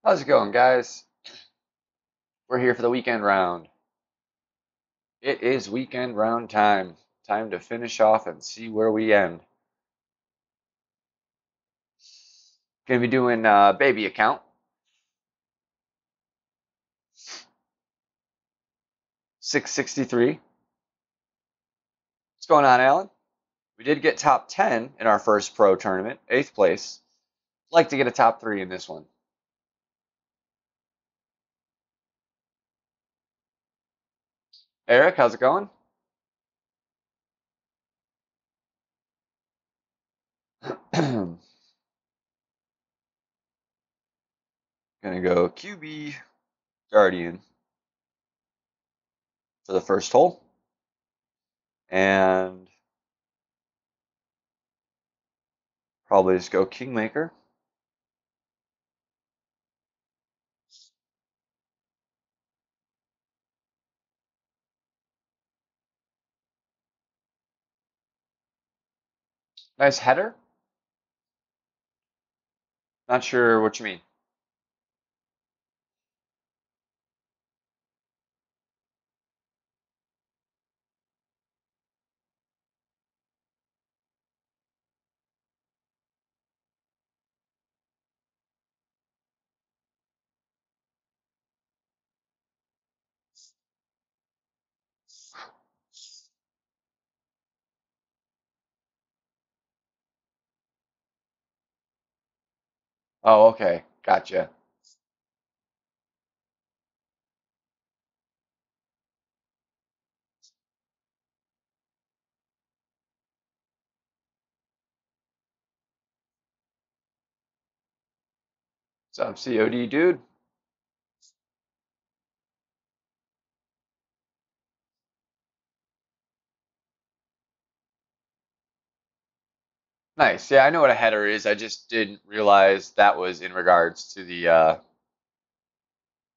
How's it going, guys? We're here for the weekend round. It is weekend round time. Time to finish off and see where we end. Gonna be doing baby account. 663. What's going on, Alan? We did get top 10 in our first pro tournament, 8th place. Like to get a top 3 in this one. Eric, how's it going? Gonna go QB Guardian for the first hole. And probably just go Kingmaker. Nice header. Not sure what you mean. Oh, okay. Gotcha. What's up, COD dude? Nice. Yeah, I know what a header is. I just didn't realize that was in regards to the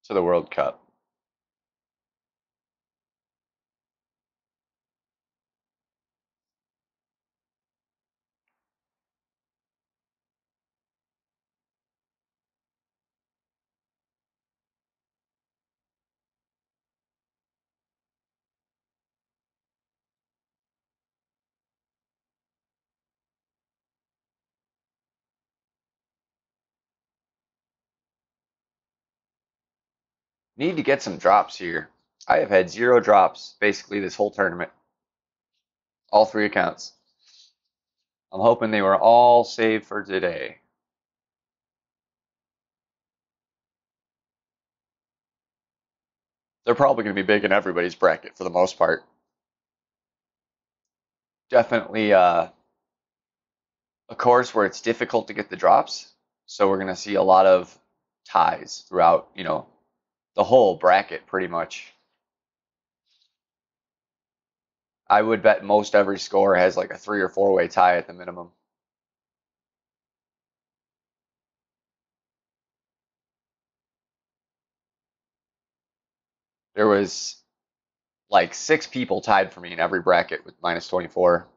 World Cup. Need to get some drops here. I have had 0 drops basically this whole tournament. All 3 accounts. I'm hoping they were all saved for today. They're probably going to be big in everybody's bracket for the most part. Definitely a course where it's difficult to get the drops. So we're going to see a lot of ties throughout, the whole bracket pretty much. I would bet most every score has like a 3 or 4-way tie at the minimum. There was like 6 people tied for me in every bracket with minus 24.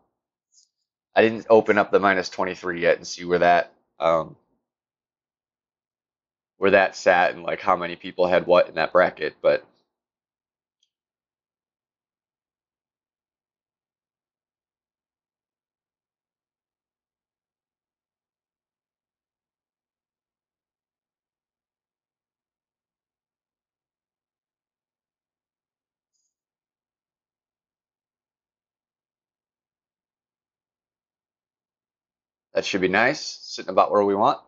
I didn't open up the minus 23 yet and see where that sat and like how many people had what in that bracket, but that should be nice, sitting about where we want.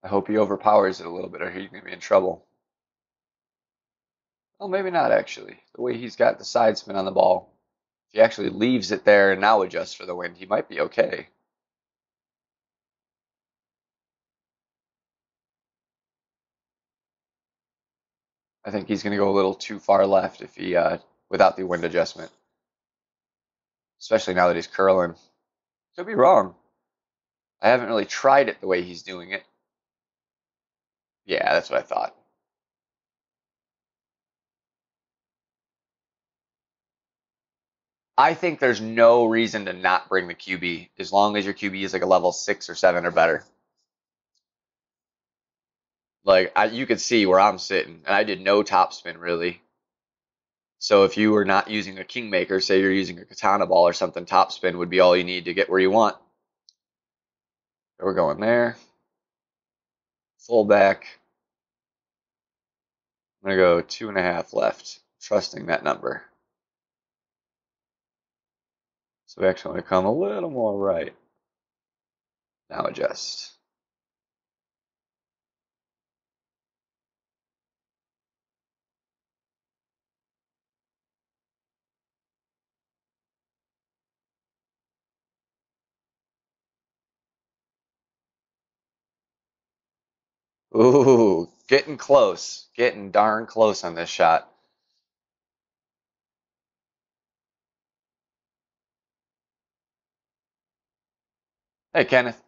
I hope he overpowers it a little bit or he's going to be in trouble. Well, maybe not actually. The way he's got the side spin on the ball. If he actually leaves it there and now adjusts for the wind, he might be okay. I think he's going to go a little too far left if he without the wind adjustment. Especially now that he's curling. Could be wrong. I haven't really tried it the way he's doing it. Yeah, that's what I thought. I think there's no reason to not bring the QB as long as your QB is like a level 6 or 7 or better. Like you could see where I'm sitting, and I did no topspin really. So if you were not using a Kingmaker, say you're using a Katana Ball or something, topspin would be all you need to get where you want. So we're going there. Full back. I'm gonna go 2.5 left, trusting that number. So we actually want to come a little more right. Now adjust. Ooh, getting close. Getting darn close on this shot. Hey, Kenneth.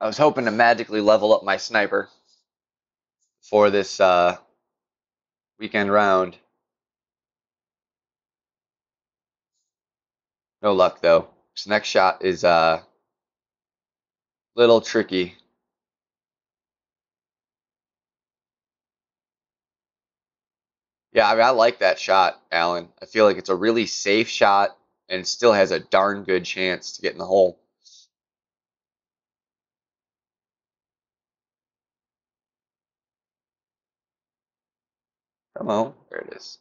I was hoping to magically level up my sniper for this weekend round. No luck though. This next shot is little tricky. Yeah, I mean, I like that shot, Alan. I feel like it's a really safe shot and still has a darn good chance to get in the hole. Come on, there it is.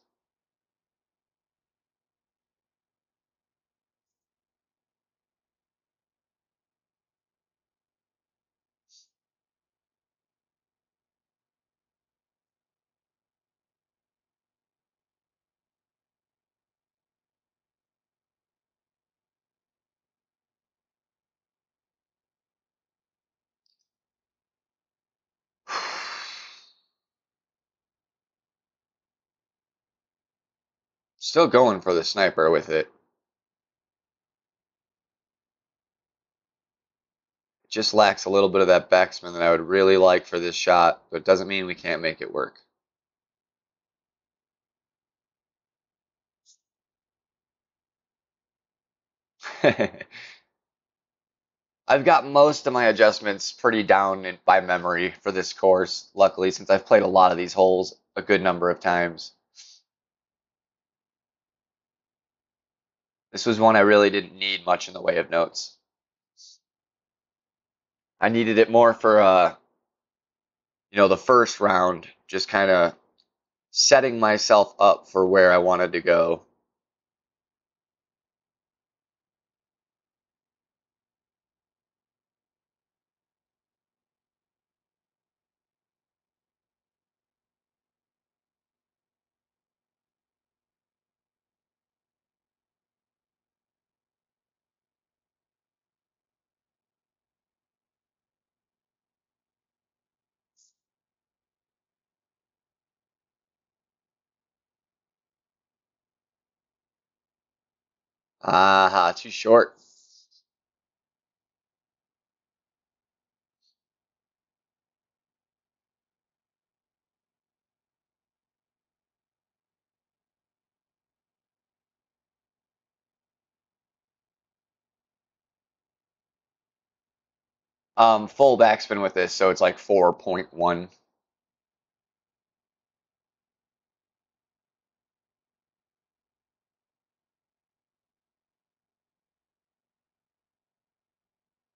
Still going for the sniper with it. It just lacks a little bit of that backspin that I would really like for this shot, but it doesn't mean we can't make it work. I've got most of my adjustments pretty down by memory for this course, luckily, since I've played a lot of these holes a good number of times. This was one I really didn't need much in the way of notes. I needed it more for, the first round, just kind of setting myself up for where I wanted to go. Aha, too short. Full backspin with this, so it's like 4.1.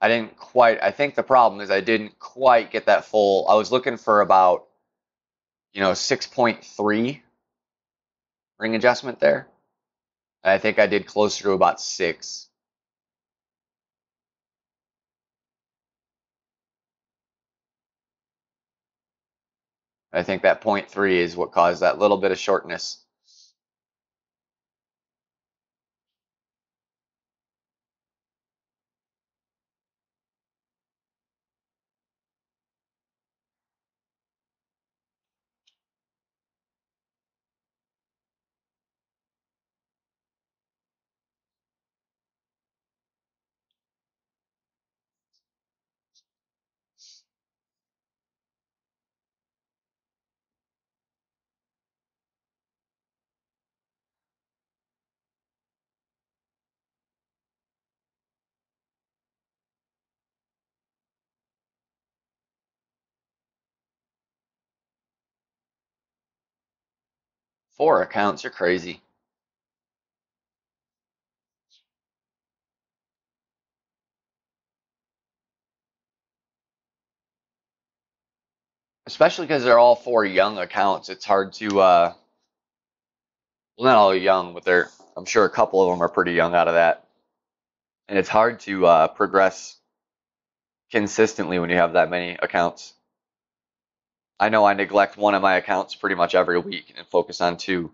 I think the problem is I didn't quite get that full. I was looking for about, 6.3 ring adjustment there. And I think I did closer to about 6. I think that point 0.3 is what caused that little bit of shortness. Four accounts, you're crazy. Especially because they're all four young accounts. It's hard to, well, not all young, but I'm sure a couple of them are pretty young out of that. And it's hard to progress consistently when you have that many accounts. I know I neglect one of my accounts pretty much every week and focus on two.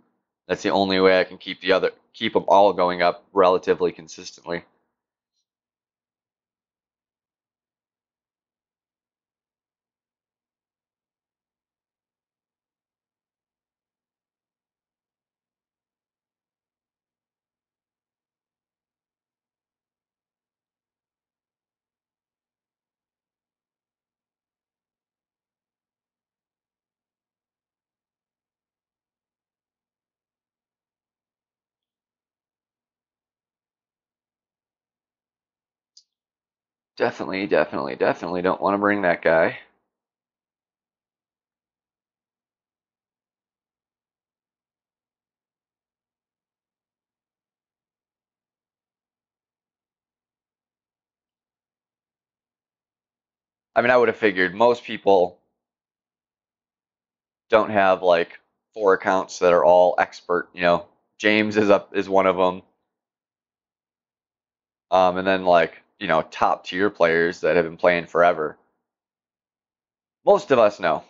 That's the only way I can keep them all going up relatively consistently. Definitely, definitely, definitely don't want to bring that guy. I mean, I would have figured most people don't have like four accounts that are all expert. James is one of them, and then like top tier players that have been playing forever. Most of us know,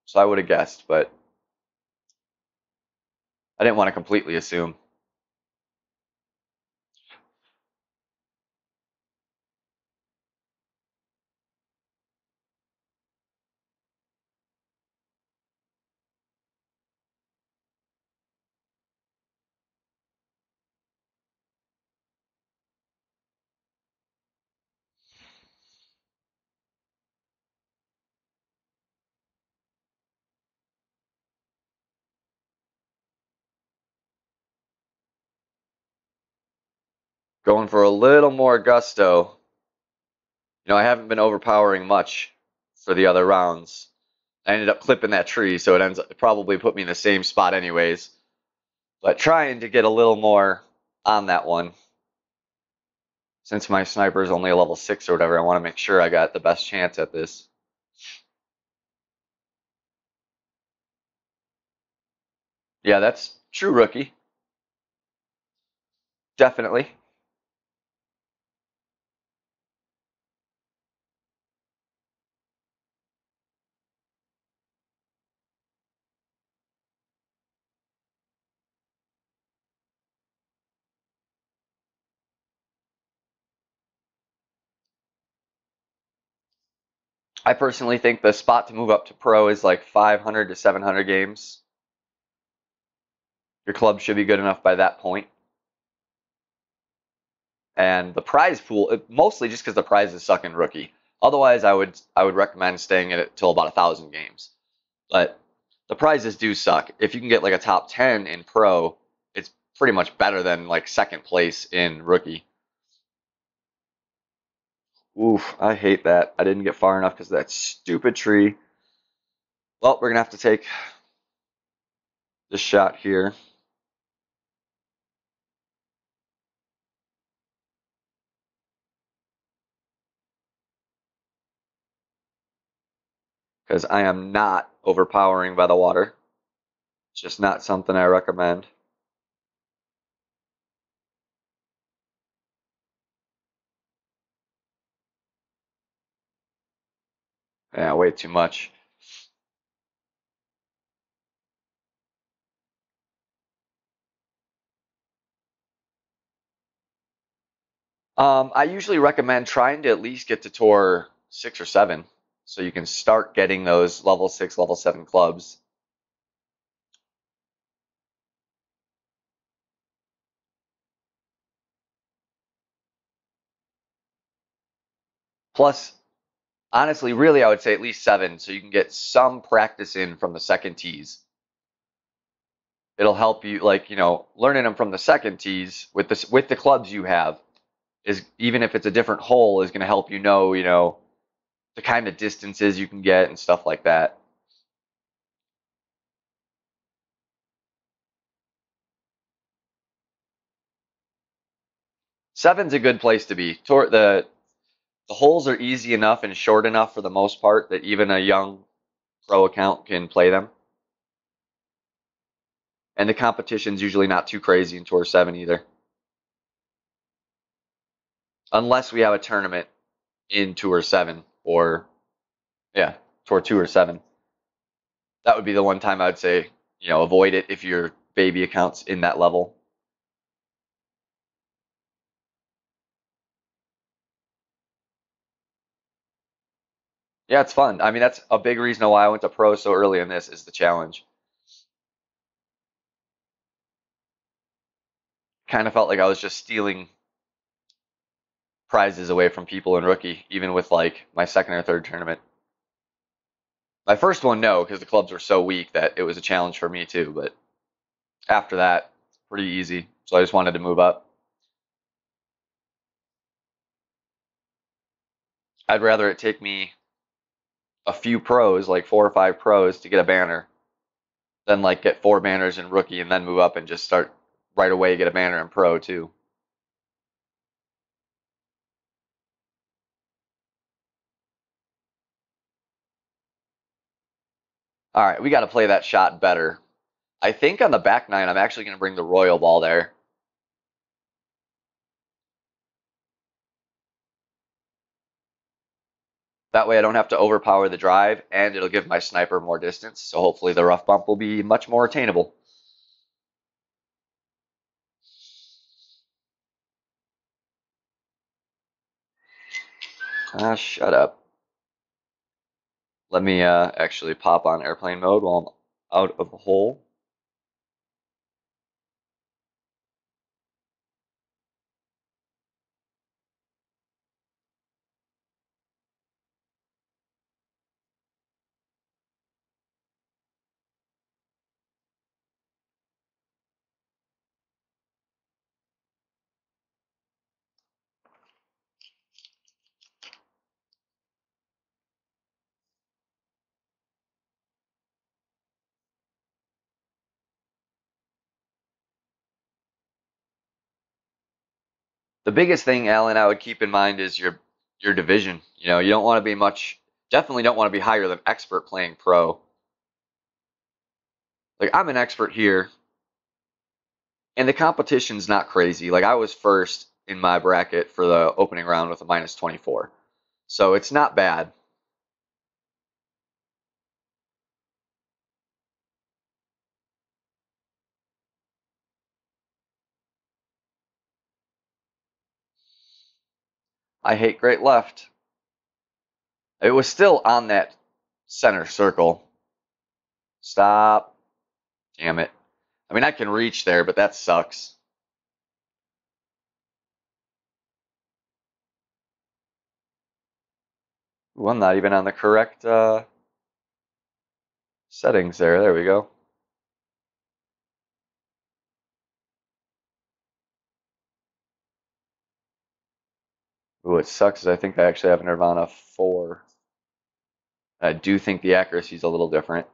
so I would have guessed, but I didn't want to completely assume. Going for a little more gusto. I haven't been overpowering much for the other rounds. I ended up clipping that tree, so it probably put me in the same spot anyways. But trying to get a little more on that one. Since my sniper is only a level 6 or whatever, I want to make sure I got the best chance at this. Yeah, that's true rookie. Definitely. I personally think the spot to move up to pro is like 500 to 700 games. Your club should be good enough by that point. And the prize pool, mostly just because the prizes suck in rookie. Otherwise, I would recommend staying at it till about 1,000 games. But the prizes do suck. If you can get like a top 10 in pro, it's pretty much better than like second place in rookie. Oof, I hate that. I didn't get far enough because of that stupid tree. Well, we're gonna have to take this shot here. Because I am not overpowering by the water. It's just not something I recommend. Yeah, way too much. I usually recommend trying to at least get to tour 6 or 7 so you can start getting those level 6, level 7 clubs. Plus, honestly, really, I would say at least 7 so you can get some practice in from the second tees. It'll help you, like, learning them from the second tees with the clubs you have is, even if it's a different hole, is going to help the kind of distances you can get and stuff like that. Seven's a good place to be. The holes are easy enough and short enough for the most part that even a young pro account can play them. And the competition's usually not too crazy in Tour 7 either. Unless we have a tournament in Tour 7 or, yeah, Tour 2 or 7. That would be the one time I would say, avoid it if your baby account's in that level. Yeah, it's fun. I mean, that's a big reason why I went to pro so early in this is the challenge. Kind of felt like I was just stealing prizes away from people in rookie, even with like my second or third tournament. My first one, no, because the clubs were so weak that it was a challenge for me too. But after that, pretty easy. So I just wanted to move up. I'd rather it take me a few pros, like 4 or 5 pros, to get a banner than like get 4 banners in rookie and then move up and just start right away get a banner in pro too. All right, we got to play that shot better. I think on the back nine, I'm actually going to bring the royal ball there. That way I don't have to overpower the drive, and it'll give my sniper more distance, so hopefully the rough bump will be much more attainable. Ah, shut up. Let me actually pop on airplane mode while I'm out of the hole. The biggest thing, Alan, I would keep in mind is your division. You don't want to be definitely don't want to be higher than expert playing pro. Like, I'm an expert here, and the competition's not crazy. Like, I was first in my bracket for the opening round with a -24. So it's not bad. I hate great left. It was still on that center circle. Stop. Damn it. I mean, I can reach there, but that sucks. Ooh, I'm not even on the correct settings there. There we go. Ooh, it sucks. I think I actually have Nirvana 4. I do think the accuracy is a little different.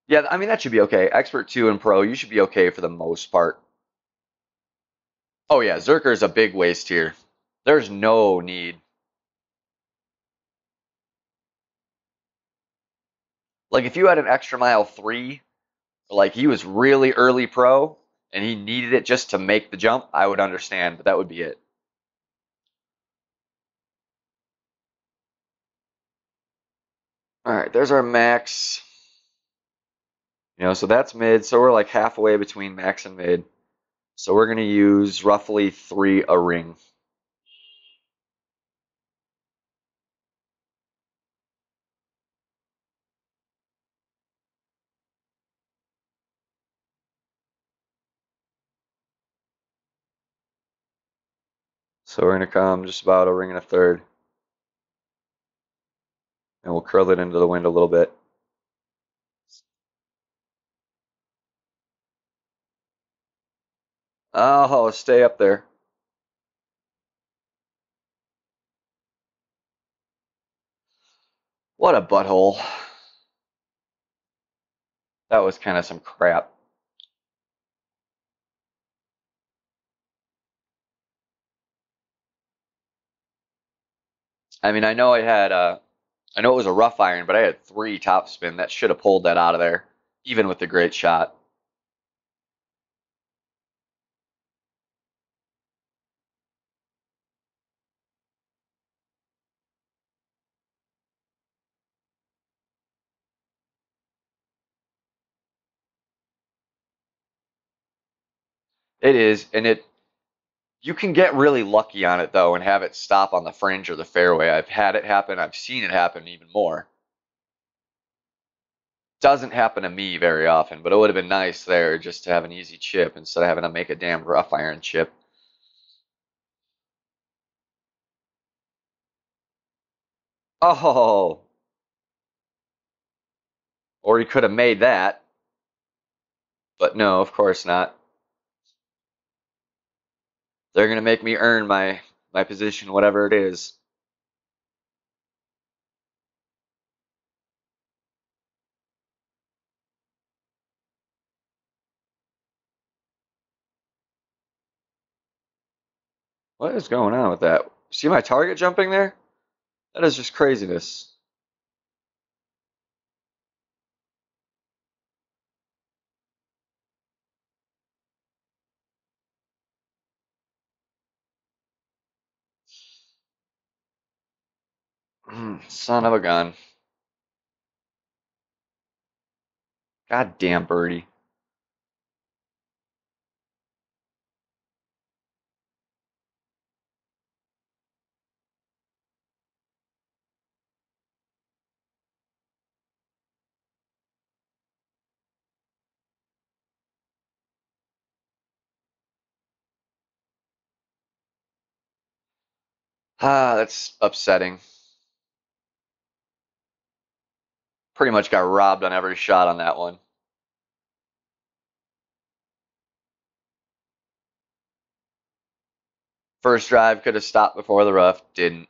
Yeah, I mean, that should be okay. Expert 2 and Pro, you should be okay for the most part. Oh, yeah, Zerker is a big waste here. There's no need. Like, if you had an extra mile 3, like he was really early pro and he needed it just to make the jump, I would understand, but that would be it. All right, there's our max. So that's mid. So we're like halfway between max and mid. So we're going to use roughly 3 a ring. So we're going to come just about a ring and a third. And we'll curl it into the wind a little bit. Oh, stay up there. What a butthole. That was kind of some crap. I mean, I know I know it was a rough iron, but I had 3 topspin. That should have pulled that out of there, even with the great shot. It is, and you can get really lucky on it though and have it stop on the fringe or the fairway. I've had it happen. I've seen it happen even more. Doesn't happen to me very often, but it would have been nice there just to have an easy chip instead of having to make a damn rough iron chip. Oh, or he could have made that, but no, of course not. They're gonna make me earn my position, whatever it is. What is going on with that? See my target jumping there? That is just craziness. Son of a gun. God damn birdie. Ah, that's upsetting. Pretty much got robbed on every shot on that one. First drive could have stopped before the rough, didn't.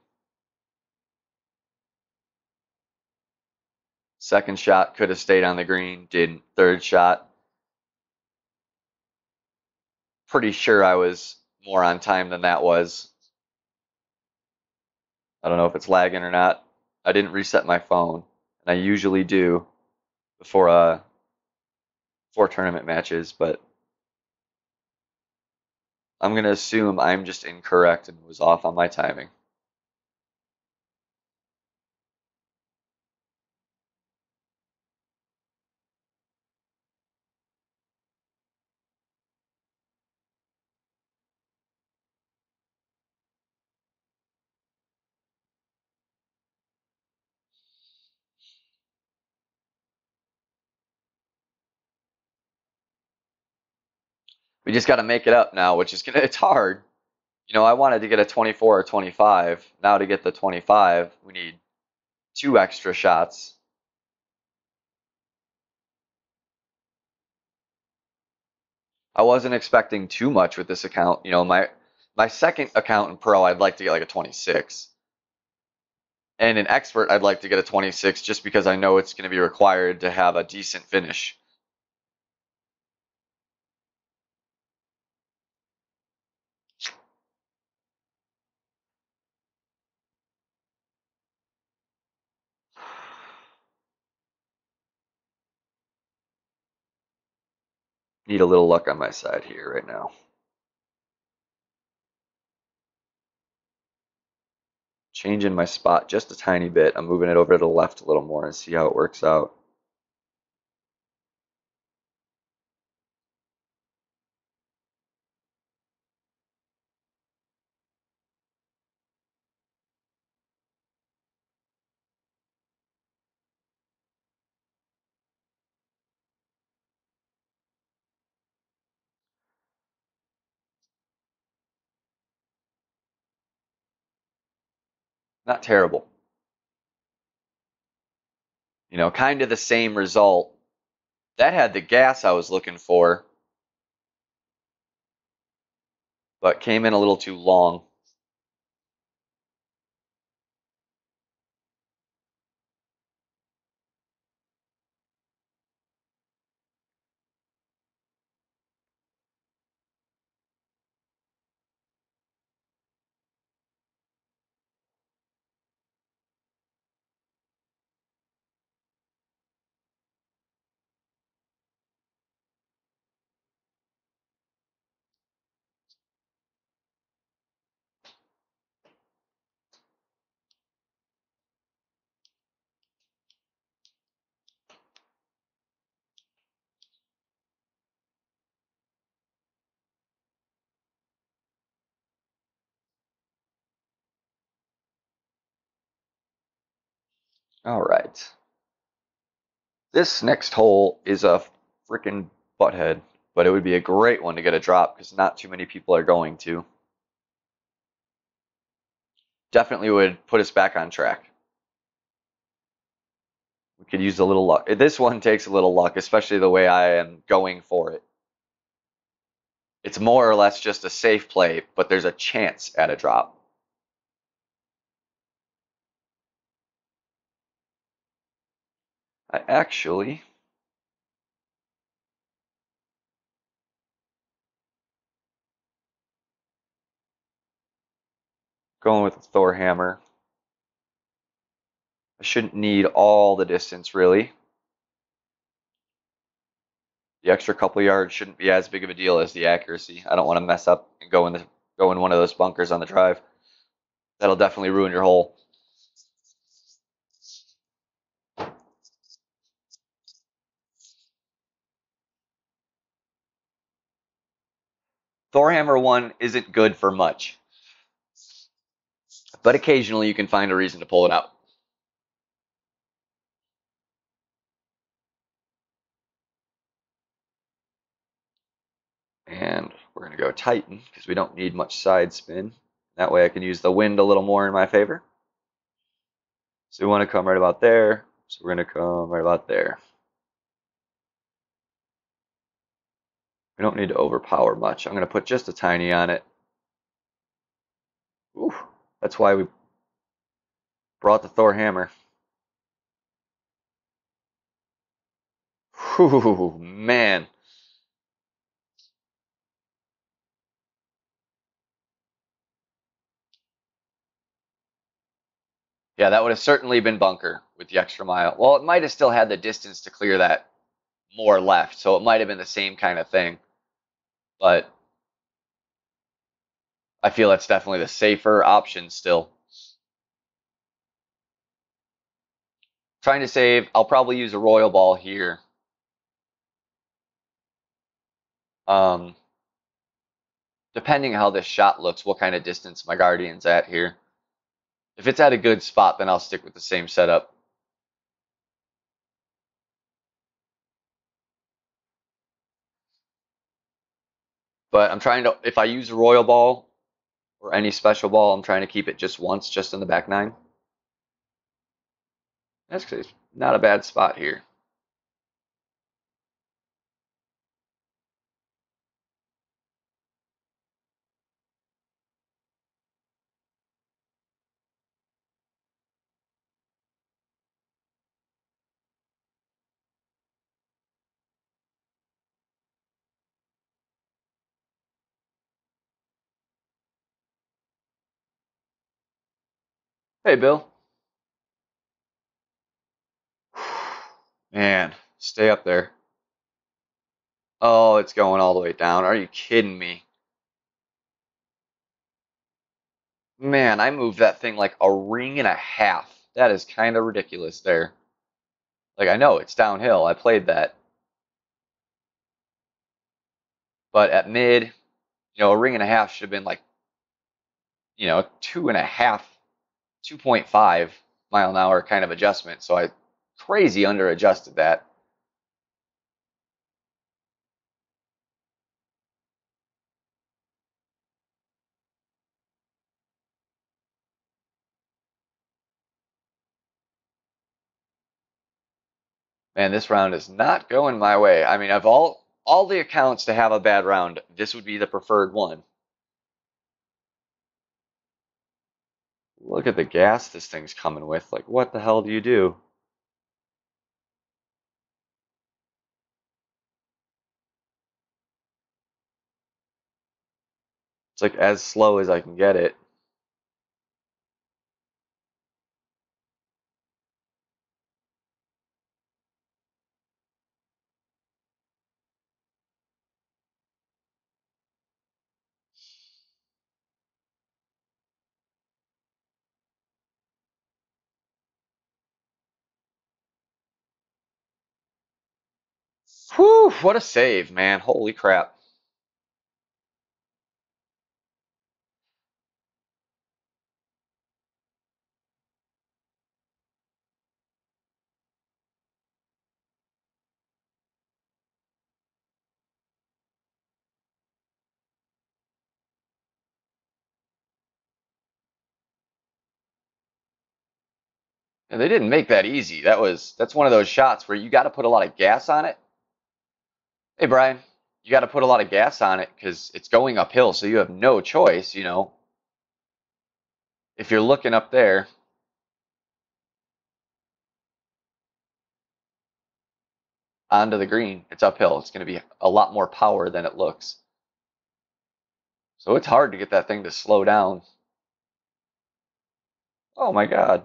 Second shot could have stayed on the green, didn't. Third shot, pretty sure I was more on time than that was. I don't know if it's lagging or not. I didn't reset my phone, and I usually do before tournament matches, but I'm gonna assume I'm just incorrect and was off on my timing. We just got to make it up now, which is gonna it's hard. I wanted to get a 24 or 25. Now to get the 25, we need 2 extra shots. I wasn't expecting too much with this account. My second account in pro, I'd like to get like a 26. And in expert, I'd like to get a 26 just because I know it's going to be required to have a decent finish. Need a little luck on my side here right now. changing my spot just a tiny bit. I'm moving it over to the left a little more and see how it works out. Not terrible. You know, kind of the same result. That had the gas I was looking for, but came in a little too long. All right. This next hole is a freaking butthead, but it would be a great one to get a drop because not too many people are going to. Definitely would put us back on track. We could use a little luck. This one takes a little luck, especially the way I am going for it. It's more or less just a safe play, but there's a chance at a drop. I actually going with the Thor hammer. I shouldn't need all the distance really. The extra couple yards shouldn't be as big of a deal as the accuracy. I don't want to mess up and go in one of those bunkers on the drive. That'll definitely ruin your hole. Thor hammer 1 isn't good for much, but occasionally you can find a reason to pull it out. And we're going to go Titan because we don't need much side spin. That way I can use the wind a little more in my favor. So we want to come right about there. So we're going to come right about there. We don't need to overpower much. I'm going to put just a tiny on it. Ooh, that's why we brought the Thor hammer. Whew, man. Yeah, that would have certainly been bunker with the extra mile. Well, it might have still had the distance to clear that more left, so it might have been the same kind of thing. But I feel that's definitely the safer option still. Trying to save, I'll probably use a royal ball here. Depending how this shot looks, what kind of distance my guardian's at here. If it's at a good spot, then I'll stick with the same setup. But I'm trying to, if I use a royal ball or any special ball, I'm trying to keep it just once, just in the back nine. That's not a bad spot here. Hey, Bill. Man, stay up there. Oh, it's going all the way down. Are you kidding me? Man, I moved that thing like a ring and a half. That is kind of ridiculous there. Like, I know it's downhill. I played that. But at mid, a ring and a half should have been like, 2.5, 2.5 mile an hour kind of adjustment. So I crazy under adjusted that. Man, this round is not going my way. I mean, of all the accounts to have a bad round, this would be the preferred one. Look at the gas this thing's coming with. Like, what the hell do you do? It's like as slow as I can get it. Whew, what a save, man. Holy crap. And they didn't make that easy. That's one of those shots where you got to put a lot of gas on it. Hey, Brian, you got to put a lot of gas on it because it's going uphill, so you have no choice. If you're looking up there, onto the green, it's uphill. It's going to be a lot more power than it looks. So it's hard to get that thing to slow down. Oh my God.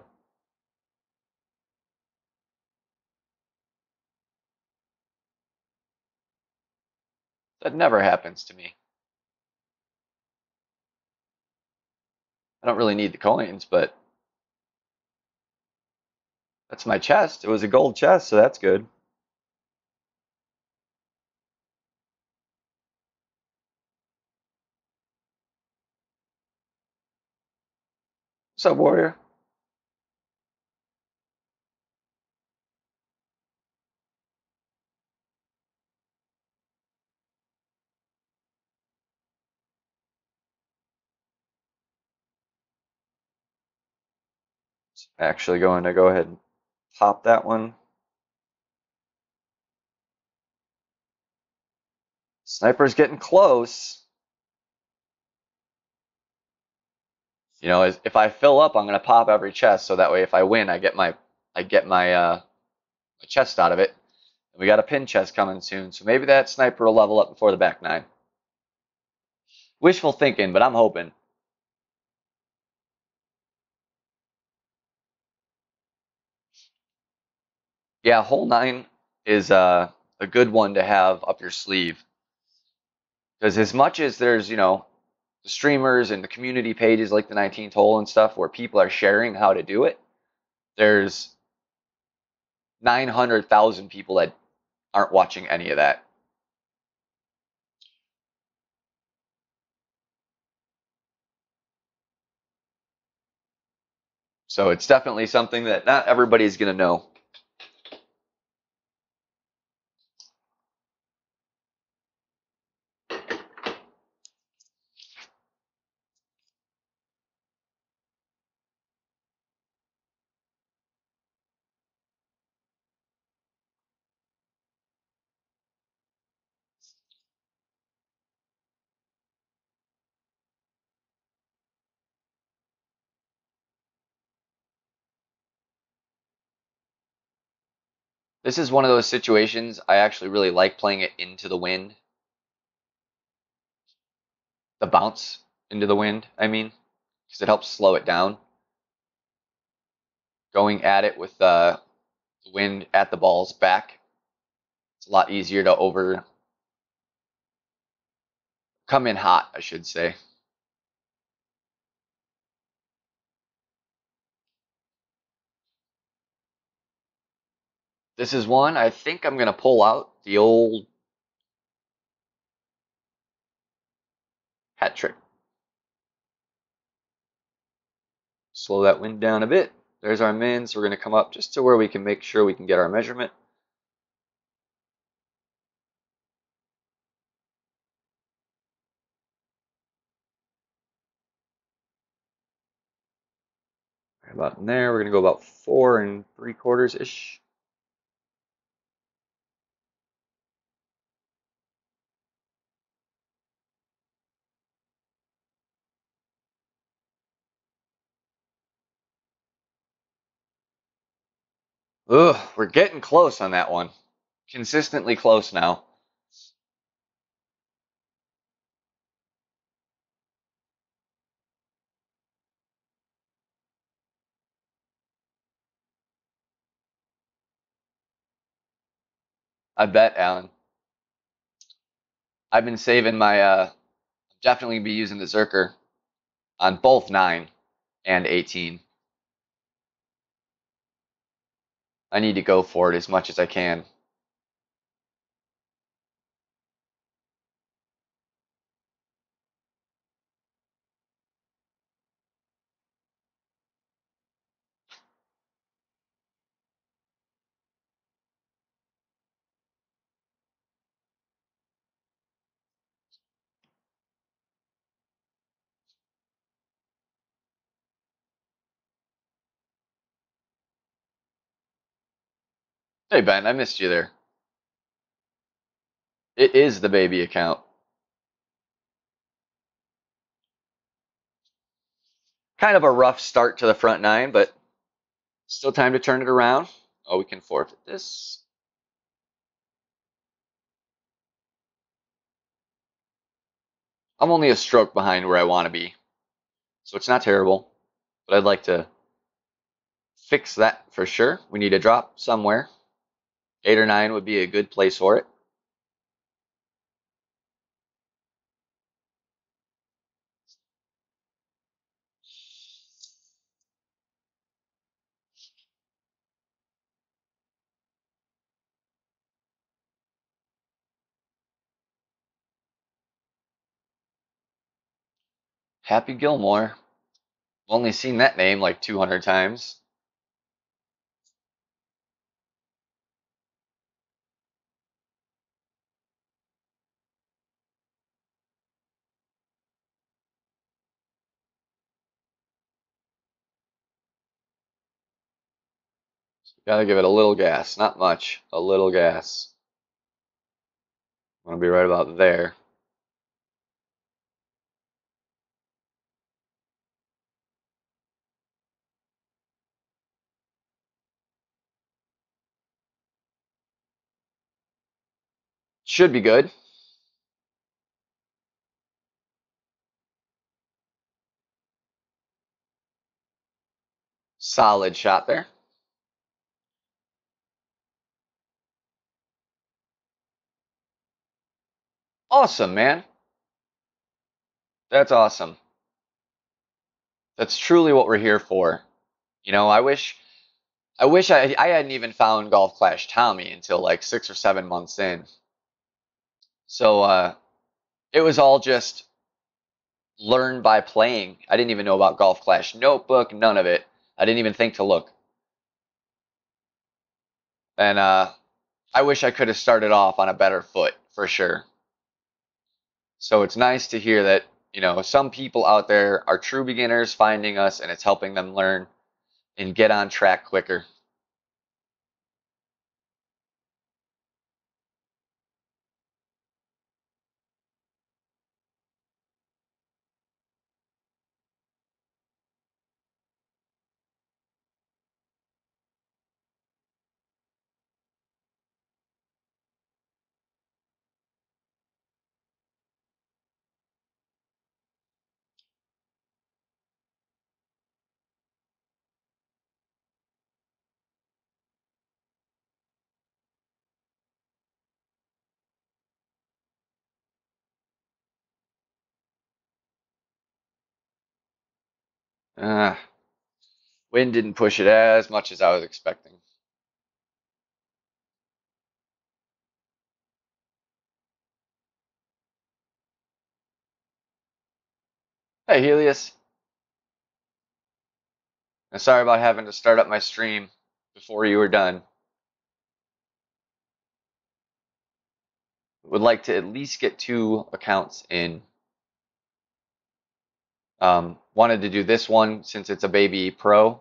That never happens to me. I don't really need the coins, but that's my chest. It was a gold chest, so that's good. What's up, Warrior? Actually going to go ahead and pop that one. Sniper's getting close. If I fill up, I'm going to pop every chest, so that way if I win, I get my chest out of it. And we got a pin chest coming soon, so maybe that sniper will level up before the back nine. Wishful thinking, but I'm hoping. Yeah, hole nine is a good one to have up your sleeve. Because as much as there's, the streamers and the community pages like the 19th hole and stuff where people are sharing how to do it, there's 900,000 people that aren't watching any of that. So it's definitely something that not everybody's going to know. This is one of those situations I actually really like playing it into the wind. The bounce into the wind, I mean, because it helps slow it down. Going at it with the wind at the ball's back, it's a lot easier to come in hot, I should say. This is one I think I'm going to pull out the old hat trick. Slow that wind down a bit. There's our mins. We're going to come up just to where we can make sure we can get our measurement. Right about in there. We're going to go about 4 3/4 ish. Ugh, we're getting close on that one. Consistently close now. I bet, Alan. I've been saving my, definitely be using the Zerker on both 9 and 18. I need to go for it as much as I can. Hey, Ben, I missed you there. It is the baby account. Kind of a rough start to the front 9, but still time to turn it around. Oh, we can forfeit this. I'm only a stroke behind where I want to be, so it's not terrible, but I'd like to fix that for sure. We need a drop somewhere. 8 or 9 would be a good place for it. Happy Gilmore. Only seen that name like 200 times. Gotta give it a little gas, not much, a little gas. Want to be right about there. Should be good. Solid shot there. Awesome, man. That's awesome. That's truly what we're here for. You know, I hadn't even found Golf Clash Tommy until like 6 or 7 months in. So it was all just learn by playing. I didn't even know about Golf Clash Notebook, none of it. I didn't even think to look. And I wish I could have started off on a better foot for sure. So it's nice to hear that, you know, some people out there are true beginners finding us and it's helping them learn and get on track quicker. Uh, Wind didn't push it as much as I was expecting. Hey, Helios. I'm sorry about having to start up my stream before you were done. Would like to at least get 2 accounts in. Wanted to do this one since it's a baby pro,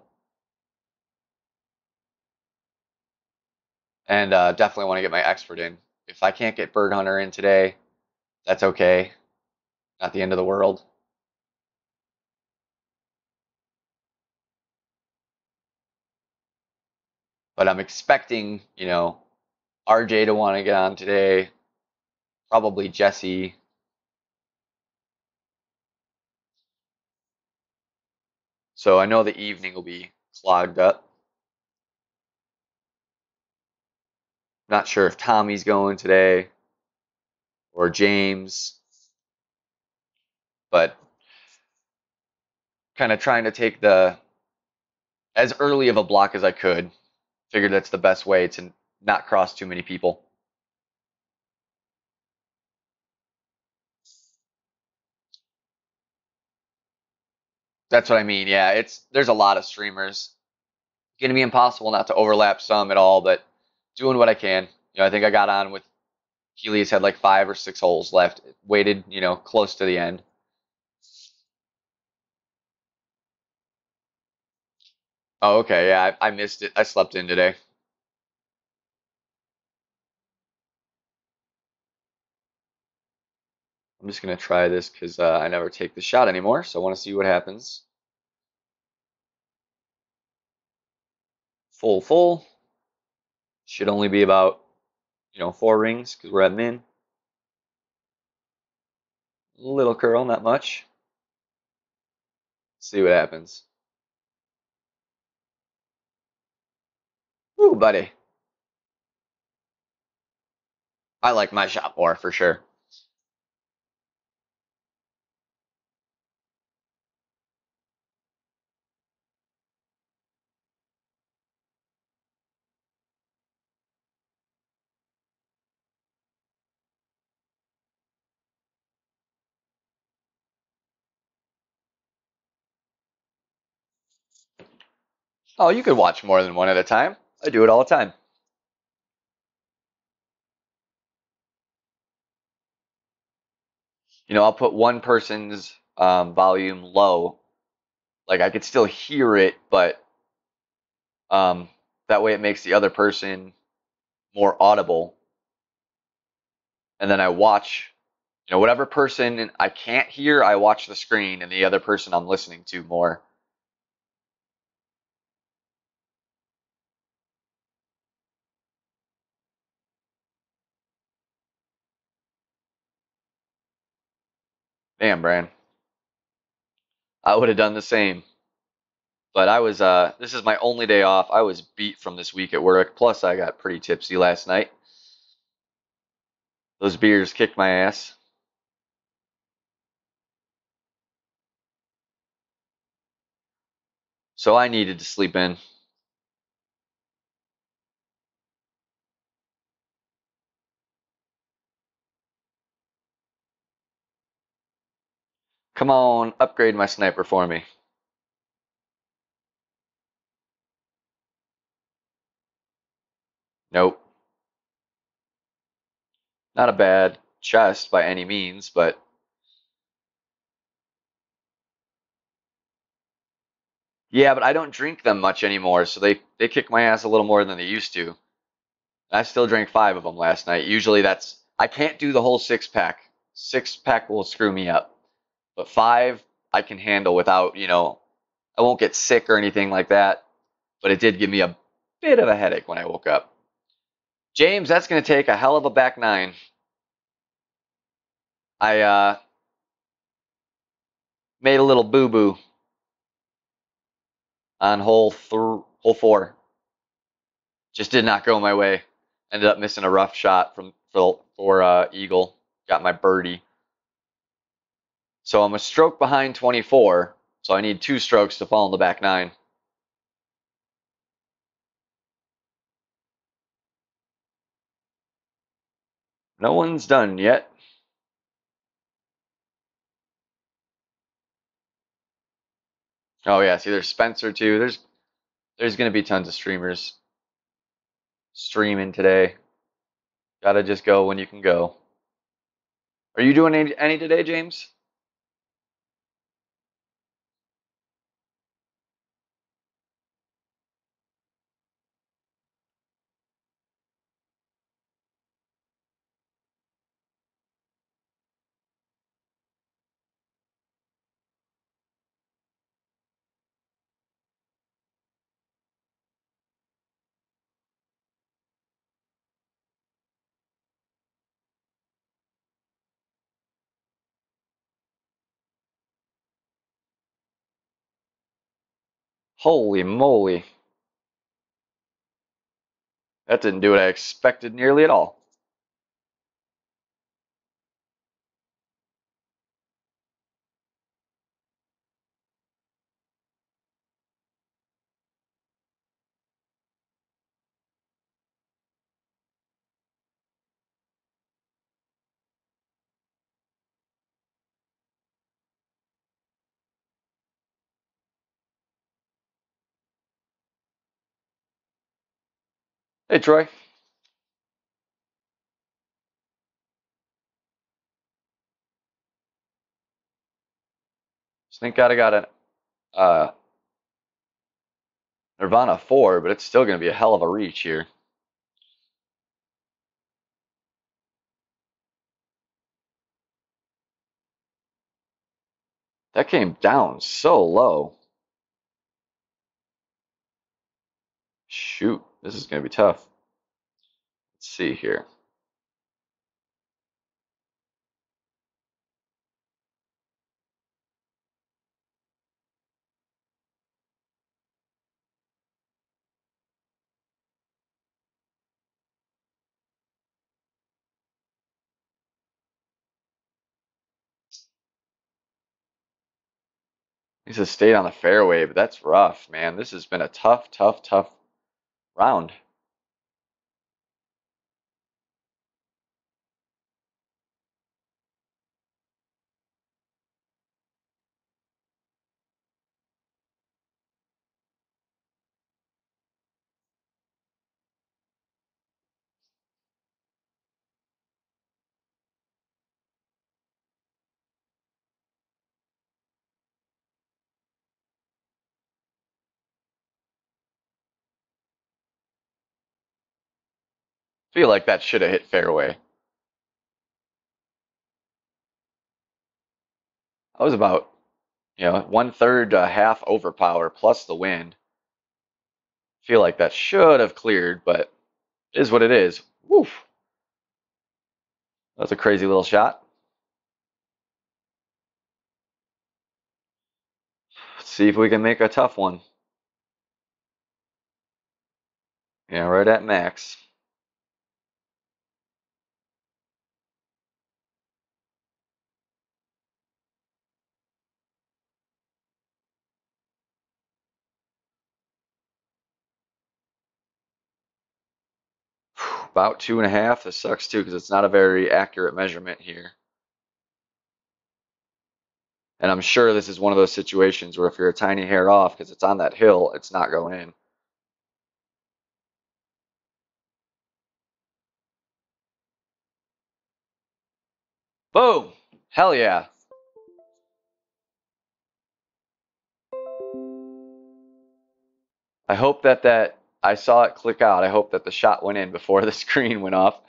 and definitely want to get my expert in. If I can't get Bird Hunter in today, that's okay. Not the end of the world. But I'm expecting, RJ to want to get on today. Probably Jesse. So I know the evening will be clogged up. Not sure if Tommy's going today or James, but kind of trying to take the as early of a block as I could. Figured that's the best way to not cross too many people. That's what I mean. Yeah, there's a lot of streamers. Gonna be impossible not to overlap some at all, but doing what I can. I think I got on with Helios had like 5 or 6 holes left. Waited, close to the end. Oh, okay. Yeah, I missed it. I slept in today. I'm just gonna try this because I never take the shot anymore, so I want to see what happens. Full. Should only be about 4 rings because we're at min. Little curl, not much. See what happens. Ooh, buddy. I like my shot more for sure. Oh, you could watch more than one at a time. I do it all the time. I'll put one person's volume low. Like I could still hear it, but that way it makes the other person more audible. And then I watch, whatever person I can't hear, I watch the screen, and the other person I'm listening to more. Damn, Bran. I would have done the same. But this is my only day off. I was beat from this week at work. Plus, I got pretty tipsy last night. Those beers kicked my ass. So I needed to sleep in. Come on, upgrade my sniper for me. Nope. Not a bad chest by any means, but yeah, but I don't drink them much anymore, so they kick my ass a little more than they used to. I still drank 5 of them last night. Usually I can't do the whole 6 pack. 6 pack will screw me up. But 5 I can handle without, I won't get sick or anything like that. But it did give me a bit of a headache when I woke up. James, that's going to take a hell of a back 9. I made a little boo-boo on hole 4. Just did not go my way. Ended up missing a rough shot for eagle. Got my birdie. So I'm a stroke behind 24. So I need 2 strokes to fall in the back 9. No one's done yet. Oh yeah, see there's Spencer too. There's gonna be tons of streamers streaming today. Gotta just go when you can go. Are you doing any today, James? Holy moly. That didn't do what I expected nearly at all. Hey Troy, Snake got an uh, Nirvana 4, but it's still gonna be a hell of a reach here. That came down so low. Shoot, this is gonna be tough. Let's see here. This has stayed on the fairway, but that's rough, man. This has been a tough round. Feel like that should have hit fairway. I was about, 1/3 half overpower plus the wind. Feel like that should have cleared, but it is what it is. Woof. That's a crazy little shot. Let's see if we can make a tough one. Yeah, right at max. About 2.5. This sucks too because it's not a very accurate measurement here. And I'm sure this is one of those situations where if you're a tiny hair off because it's on that hill, it's not going in. Boom! Hell yeah. I hope that I saw it click out. I hope that the shot went in before the screen went off.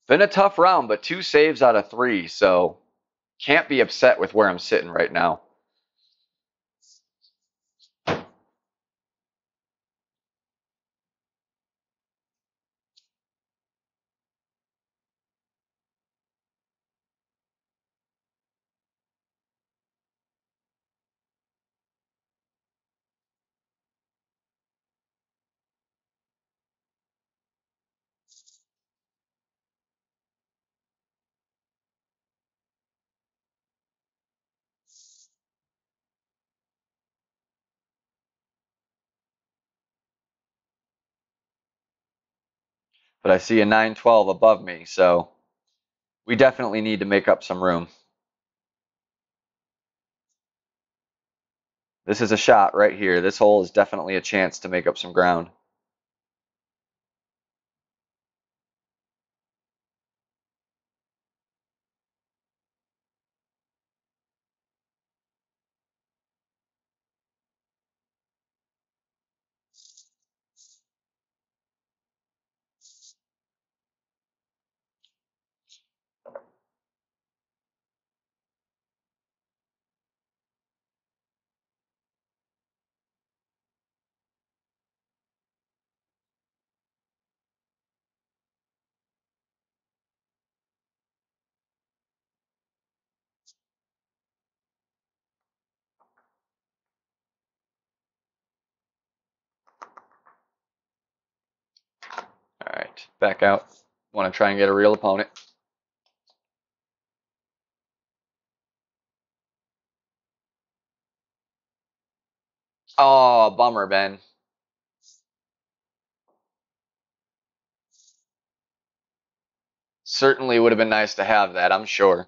Been a tough round, but 2 saves out of 3, so can't be upset with where I'm sitting right now. But I see a 912 above me, so we definitely need to make up some room. This is a shot right here. This hole is definitely a chance to make up some ground. All right, back out. Want to try and get a real opponent. Oh, bummer, Ben. Certainly would have been nice to have that, I'm sure.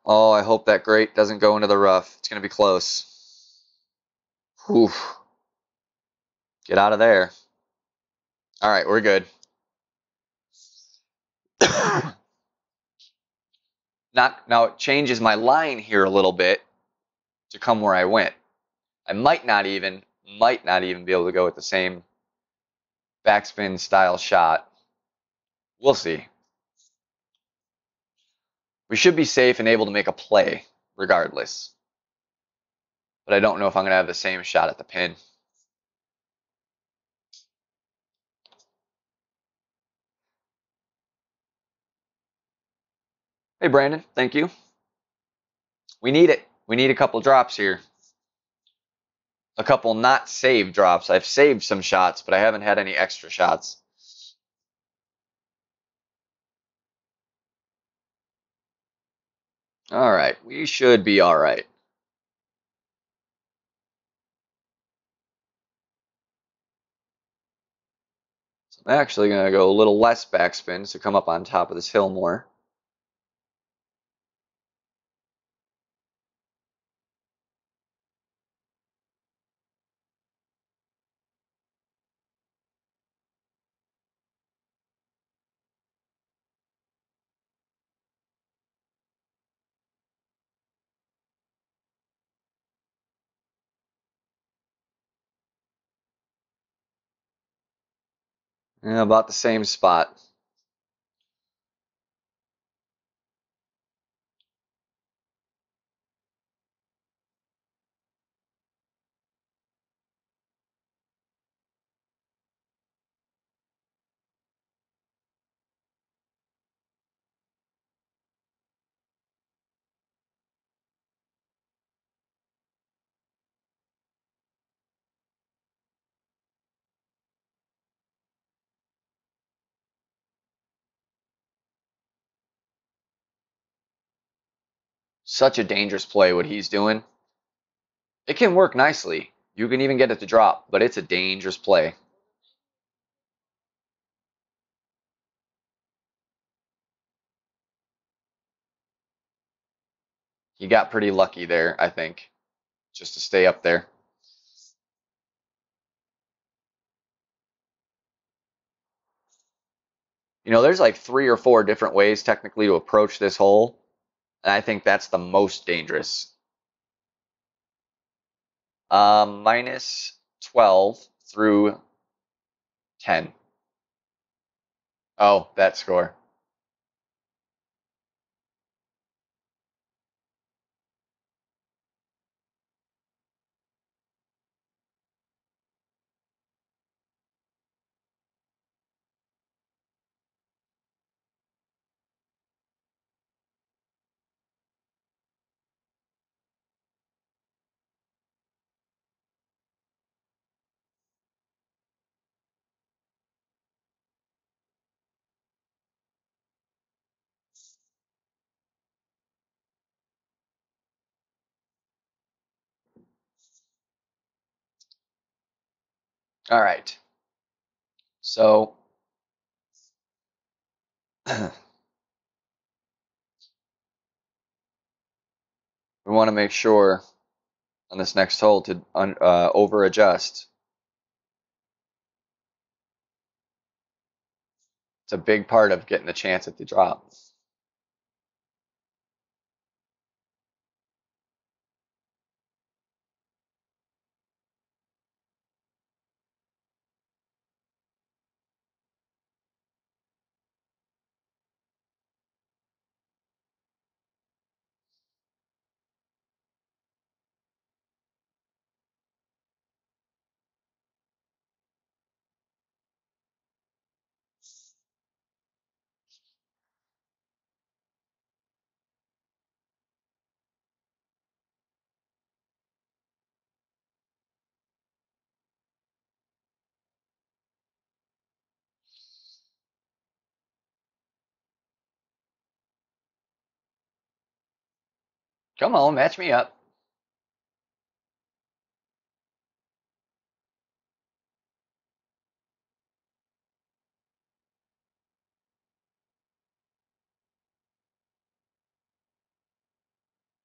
Oh, I hope that grate doesn't go into the rough. It's going to be close. Whew. Get out of there. All right, we're good. Now it changes my line here a little bit to come where I went. I might not even be able to go with the same backspin style shot. We'll see. We should be safe and able to make a play regardless. But I don't know if I'm going to have the same shot at the pin. Hey, Brandon, thank you. We need it. We need a couple drops here. A couple not saved drops. I've saved some shots, but I haven't had any extra shots. All right, we should be all right. So I'm actually going to go a little less backspin to come up on top of this hill more. Yeah, about the same spot. Such a dangerous play what he's doing. It can work nicely. You can even get it to drop, but it's a dangerous play. He got pretty lucky there, I think, just to stay up there. You know, there's like 3 or 4 different ways technically to approach this hole, and I think that's the most dangerous. Minus 12 through 10. Oh, that score. All right. So we want to make sure on this next hole to over adjust. It's a big part of getting a chance at the drop. Come on, match me up.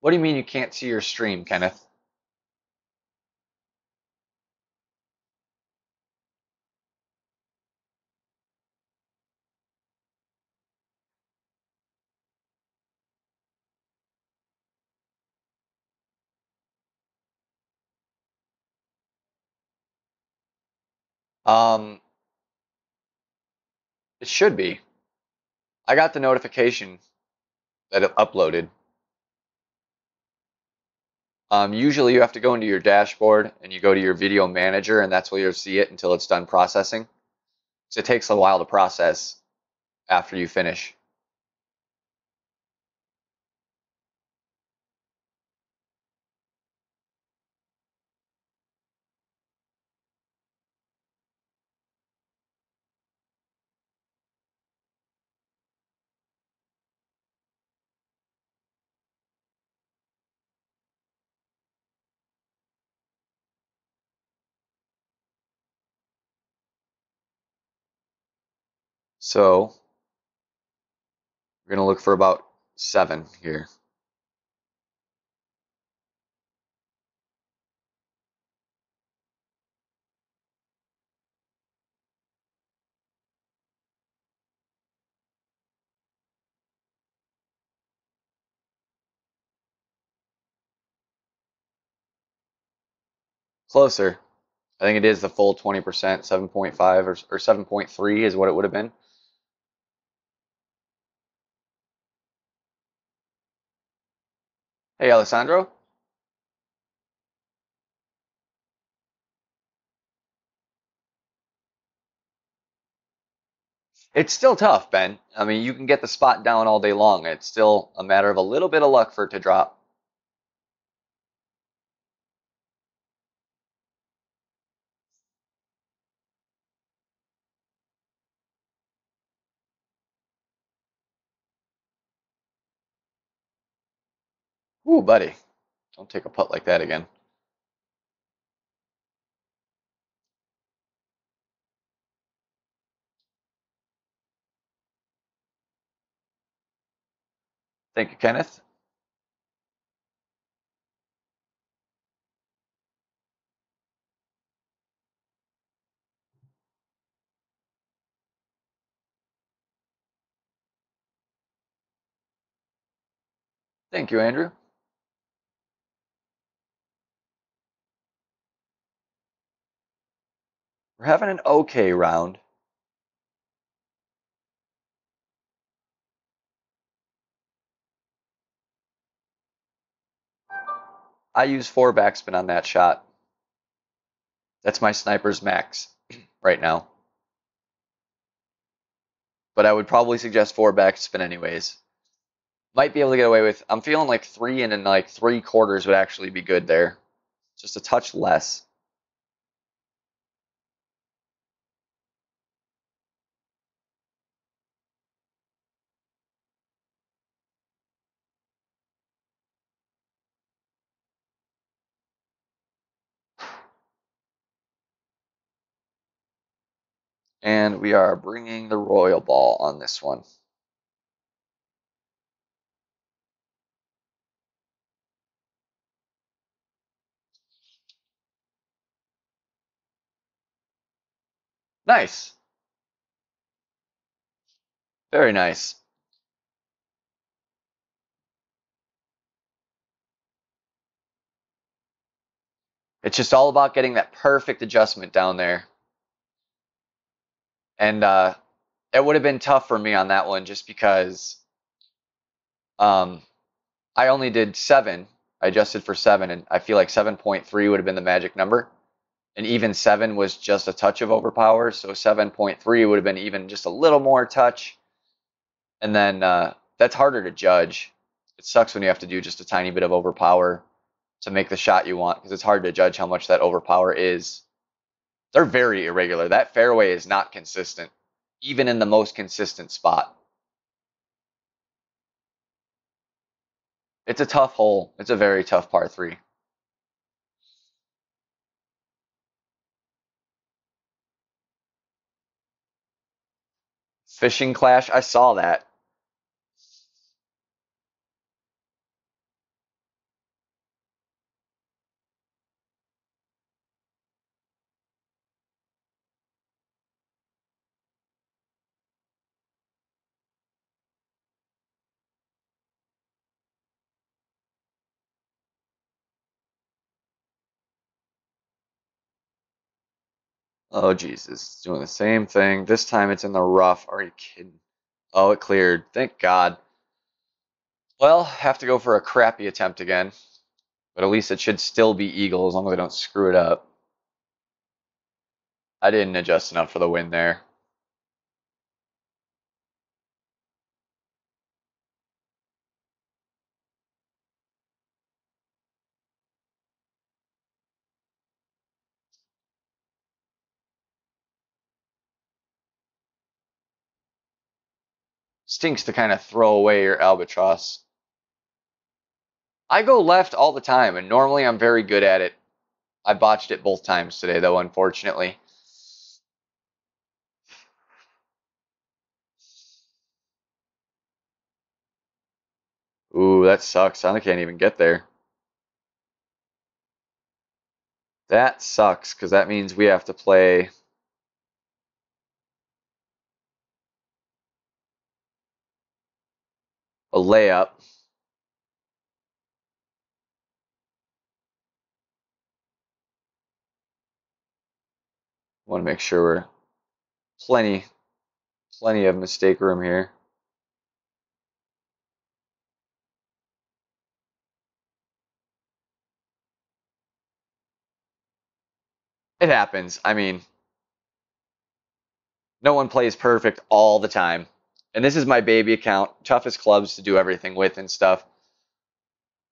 What do you mean you can't see your stream, Kenneth? Um, it should be. I got the notification that it uploaded. Usually you have to go into your dashboard and you go to your video manager, and that's where you'll see it until it's done processing. So it takes a while to process after you finish. So we're gonna look for about 7 here. Closer. I think it is the full 20%, 7.5 or 7.3 is what it would have been. Hey, Alessandro. It's still tough, Ben. I mean, you can get the spot down all day long. It's still a matter of a little bit of luck for it to drop. Ooh, buddy. Don't take a putt like that again. Thank you, Kenneth. Thank you, Andrew. We're having an okay round. I use 4 backspin on that shot. That's my sniper's max right now. But I would probably suggest 4 backspin anyways. Might be able to get away with. I'm feeling like 3 and then like 3/4 would actually be good there. Just a touch less. And we are bringing the royal ball on this one. Nice. Very nice. It's just all about getting that perfect adjustment down there. And it would have been tough for me on that one just because um, I only did 7. I adjusted for 7, and I feel like 7.3 would have been the magic number. And even 7 was just a touch of overpower, so 7.3 would have been even just a little more touch. And then that's harder to judge. It sucks when you have to do just a tiny bit of overpower to make the shot you want, because it's hard to judge how much that overpower is. They're very irregular. That fairway is not consistent, even in the most consistent spot. It's a tough hole. It's a very tough par 3. Fishing clash, I saw that. Oh, Jesus. It's doing the same thing. This time it's in the rough. Are you kidding? Oh, it cleared. Thank God. Well, have to go for a crappy attempt again. But at least it should still be eagle as long as I don't screw it up. I didn't adjust enough for the win there. Stinks to kind of throw away your albatross. I go left all the time, and normally I'm very good at it. I botched it both times today, though, unfortunately. Ooh, that sucks. I can't even get there. That sucks, because that means we have to play a layup. Want to make sure we're plenty of mistake room here. It happens. I mean, no one plays perfect all the time. And this is my baby account, toughest clubs to do everything with and stuff.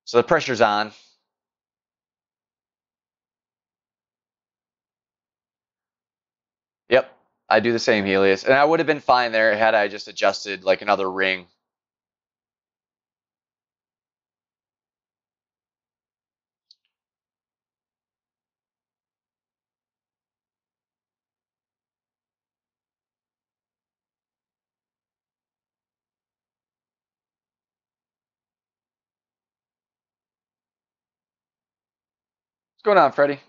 So the pressure's on. Yep, I do the same, Helios. And I would have been fine there had I just adjusted like another ring. What's going on, Freddie?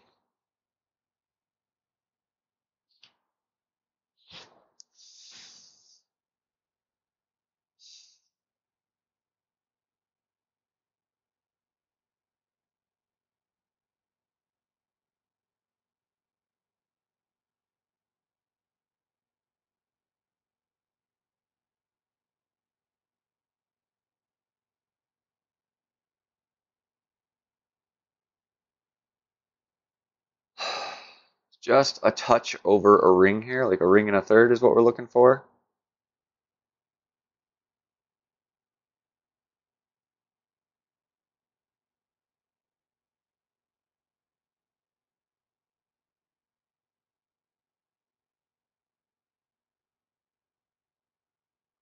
Just a touch over a ring here, like a ring and a third is what we're looking for.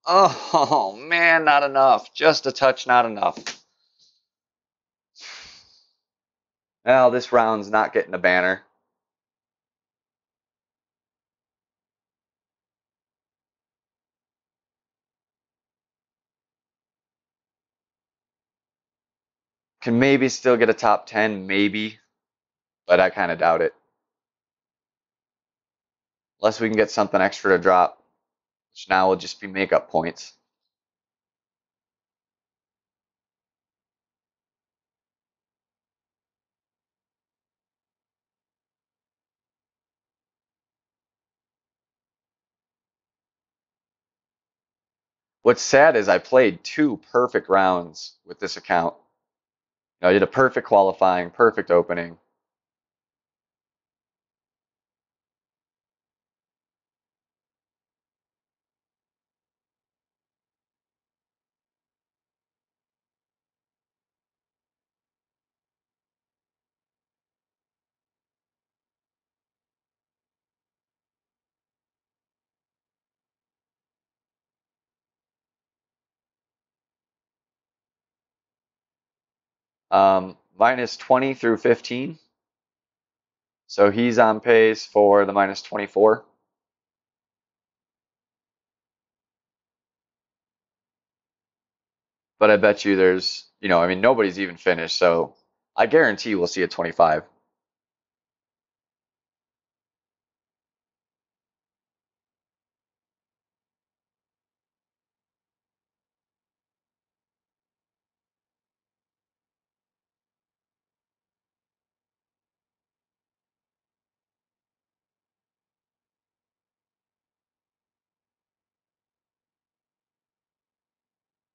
Oh, man, not enough. Just a touch, not enough. Well, this round's not getting a banner. Can maybe still get a top 10, maybe, but I kind of doubt it. Unless we can get something extra to drop, which now will just be makeup points. What's sad is I played 2 perfect rounds with this account. I did a perfect qualifying, perfect opening. Minus 20 through 15. So he's on pace for the minus 24. But I bet you there's, I mean, nobody's even finished. So I guarantee we'll see a 25.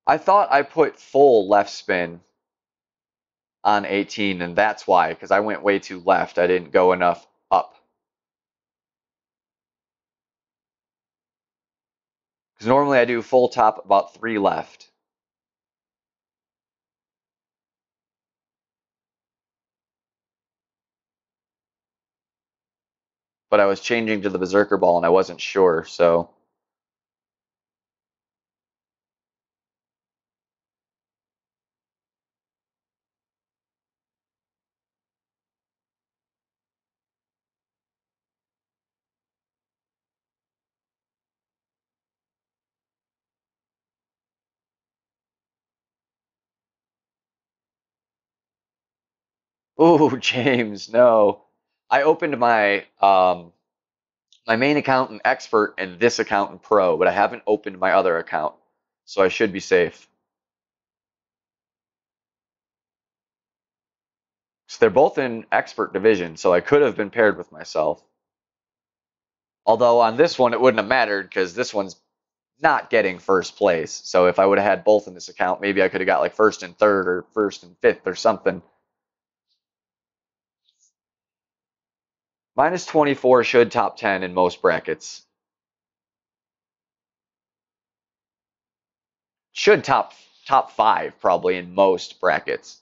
I thought I put full left spin on 18, and that's why, because I went way too left. I didn't go enough up. Because normally I do full top about 3 left. But I was changing to the Berserker ball and I wasn't sure, so. Ooh, James, no. I opened my main account in expert and this account in pro, but I haven't opened my other account, so I should be safe. So they're both in expert division, so I could have been paired with myself. Although on this one it wouldn't have mattered because this one's not getting first place. So if I would have had both in this account, maybe I could have got like first and third or first and fifth or something. Minus 24 should top 10 in most brackets. Should top 5 probably in most brackets.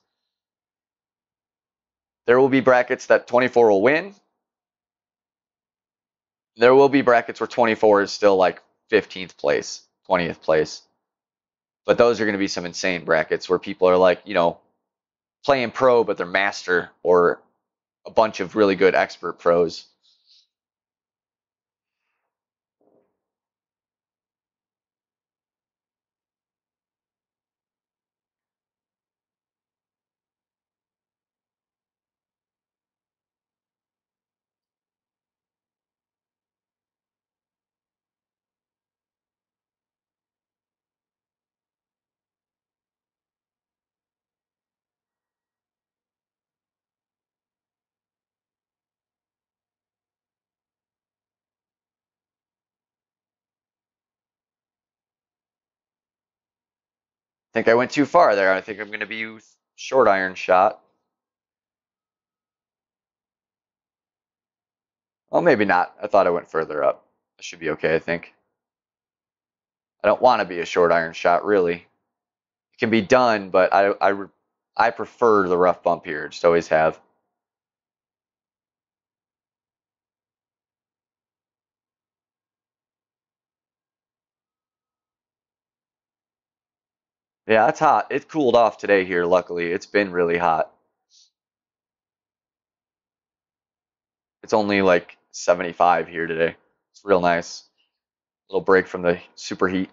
There will be brackets that 24 will win. There will be brackets where 24 is still like 15th place, 20th place. But those are going to be some insane brackets where people are like, playing pro, but they're master or a bunch of really good expert pros. I think I went too far there. I think I'm going to be short iron shot. Well, maybe not. I thought I went further up. I should be okay, I think. I don't want to be a short iron shot, really. It can be done, but I prefer the rough bump here. Just always have. Yeah, it's hot. It cooled off today here, luckily. It's been really hot. It's only like 75 here today. It's real nice. Little break from the super heat.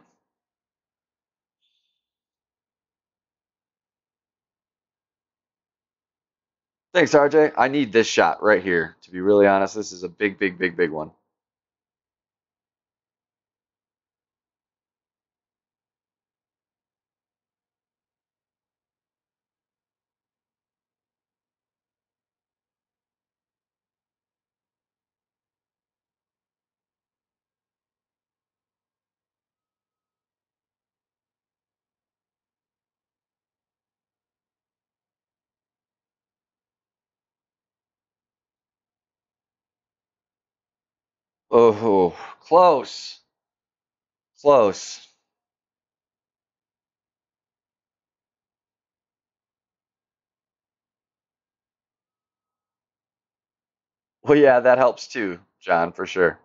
Thanks, RJ. I need this shot right here. To be really honest, this is a big, big, big, big one. Oh, close. Close. Well, yeah, that helps too, John, for sure.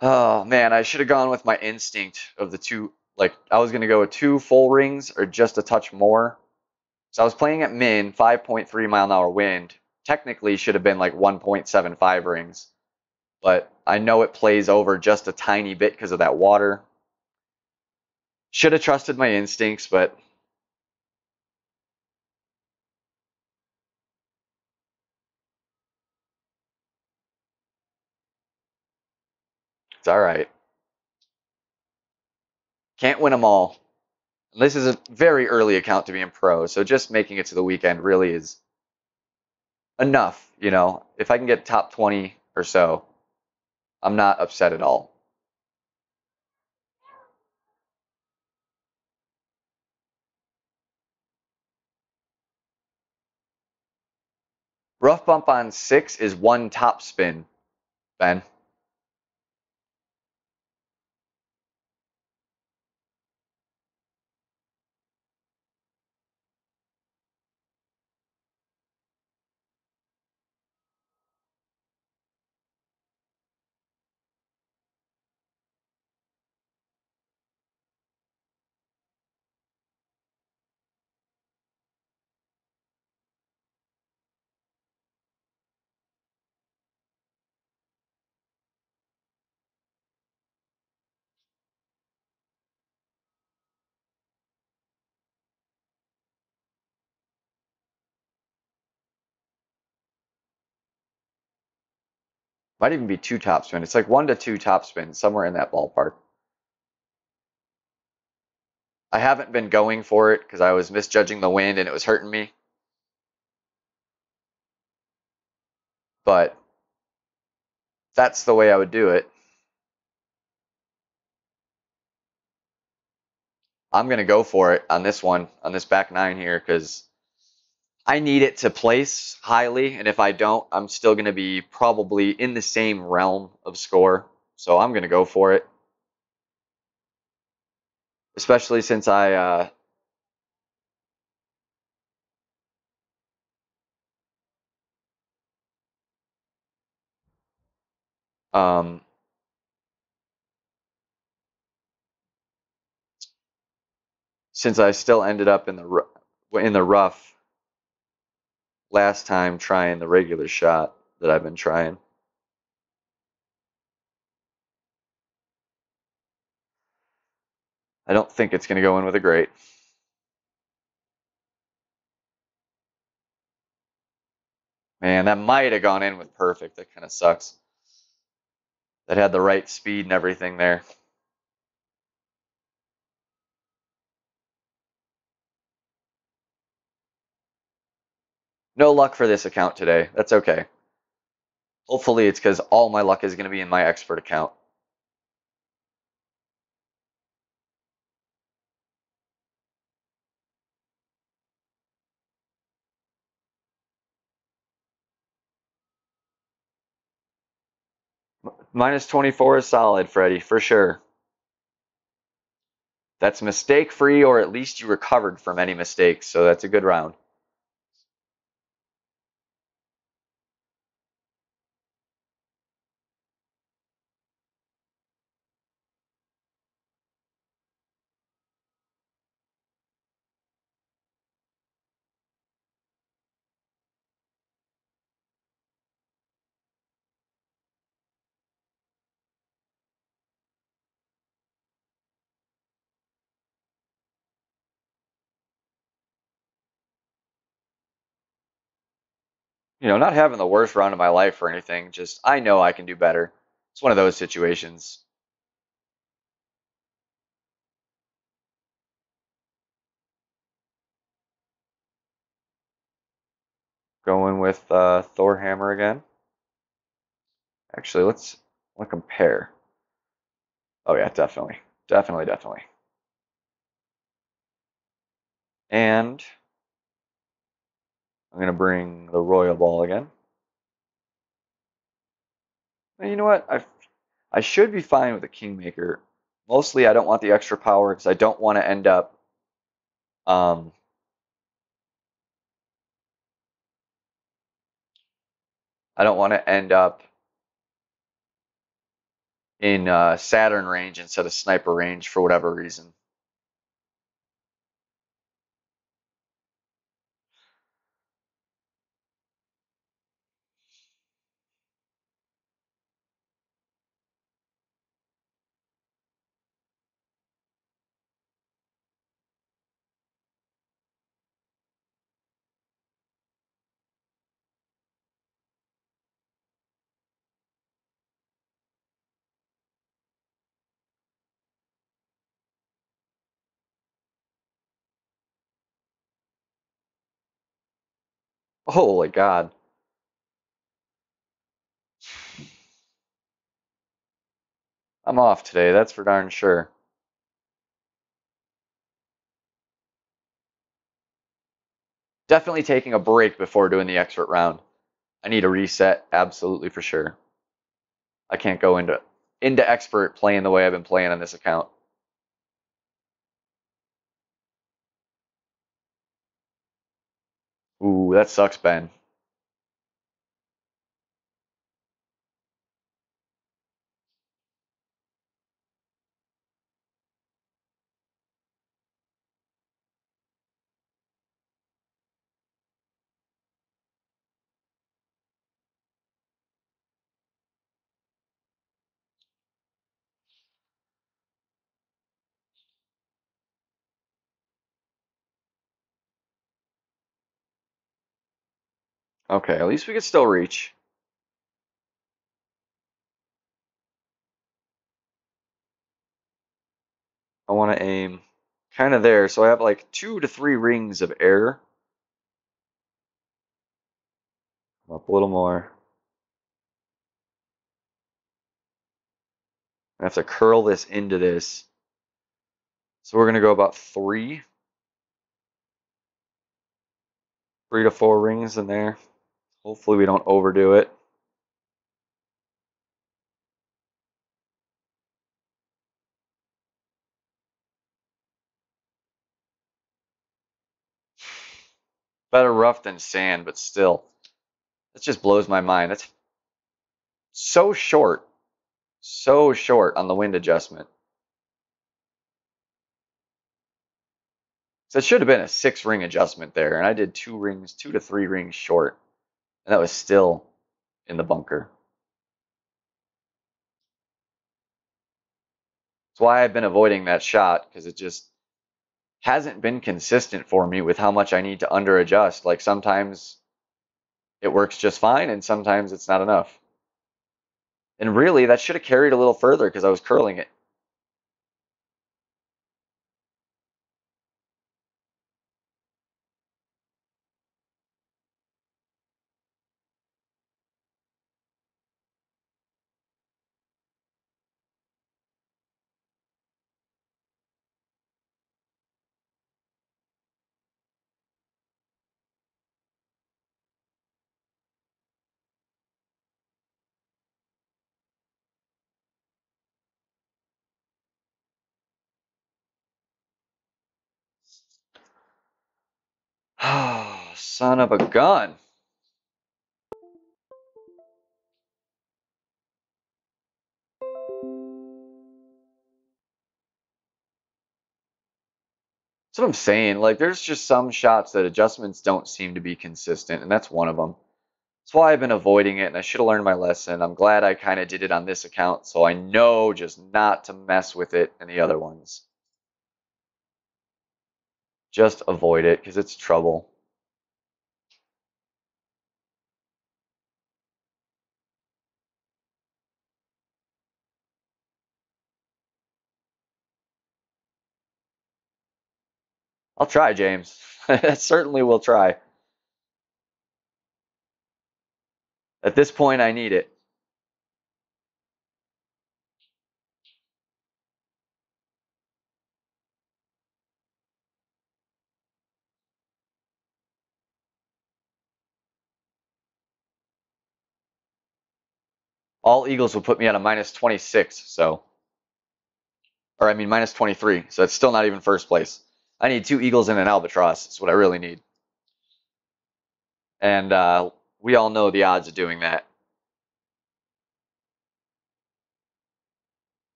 Oh, man, I should have gone with my instinct of the two. Like, I was going to go with two full rings or just a touch more. So I was playing at min, 5.3 mile an hour wind. Technically, should have been like 1.75 rings. But I know it plays over just a tiny bit because of that water. Should have trusted my instincts, but it's all right. Can't win them all. This is a very early account to be in pro, so just making it to the weekend really is enough. If I can get top 20 or so, I'm not upset at all. Rough bump on 6 is one top spin, Ben. Might even be two top spin. It's like 1 to 2 top spins, somewhere in that ballpark. I haven't been going for it because I was misjudging the wind and it was hurting me. But that's the way I would do it. I'm going to go for it on this one, on this back nine here, because I need it to place highly. And if I don't, I'm still going to be probably in the same realm of score. So I'm going to go for it. Especially since um, since I still ended up in the rough last time trying the regular shot that I've been trying. I don't think it's going to go in with a great. Man, that might have gone in with perfect. That kind of sucks. That had the right speed and everything there. No luck for this account today. That's okay. Hopefully it's because all my luck is going to be in my expert account. Minus 24 is solid, Freddie, for sure. That's mistake free, or at least you recovered from any mistakes, so that's a good round. You know, not having the worst round of my life or anything, just I know I can do better. It's one of those situations. Going with Thor Hammer again. Actually, let's compare. Oh yeah, definitely. Definitely, definitely. And I'm gonna bring the Royal Ball again. And you know what? I should be fine with a Kingmaker. Mostly I don't want the extra power because I don't want to end up um I don't want to end up in Saturn range instead of sniper range for whatever reason. Holy God. I'm off today, that's for darn sure. Definitely taking a break before doing the expert round. I need a reset, absolutely for sure. I can't go into expert playing the way I've been playing on this account. Ooh, that sucks, Ben. Okay, at least we can still reach. I want to aim kind of there, so I have like 2 to 3 rings of air. Up a little more. I have to curl this into this. So we're going to go about 3 to 4 rings in there. Hopefully we don't overdo it. Better rough than sand, but still. That just blows my mind. That's so short. So short on the wind adjustment. So it should have been a 6 ring adjustment there, and I did 2 to 3 rings short. And that was still in the bunker. That's why I've been avoiding that shot, because it just hasn't been consistent for me with how much I need to under adjust. Like sometimes it works just fine, and sometimes it's not enough. And really, that should have carried a little further because I was curling it. Son of a gun. That's what I'm saying. Like, there's just some shots that adjustments don't seem to be consistent, and that's one of them. That's why I've been avoiding it, and I should have learned my lesson. I'm glad I kind of did it on this account, so I know just not to mess with it in the other ones. Just avoid it, because it's trouble. I'll try, James. Certainly will try. At this point, I need it. All Eagles will put me at a minus 26, so, or I mean minus 23, so it's still not even first place. I need 2 Eagles and an Albatross. That's what I really need. And we all know the odds of doing that.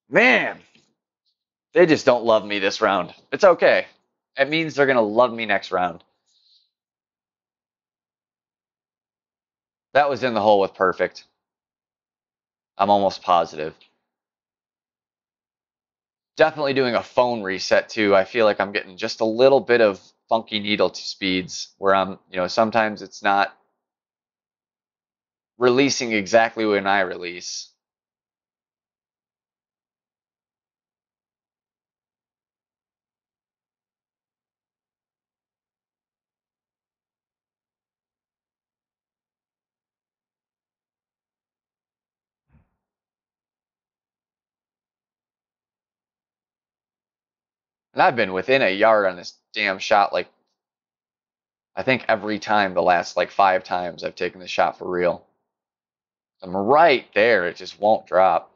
Man, they just don't love me this round. It's okay. It means they're going to love me next round. That was in the hole with perfect. I'm almost positive. Definitely doing a phone reset too. I feel like I'm getting just a little bit of funky needle speeds where sometimes it's not releasing exactly when I release. And I've been within a yard on this damn shot, like, I think every time the last, like, 5 times I've taken the shot for real. I'm right there. It just won't drop.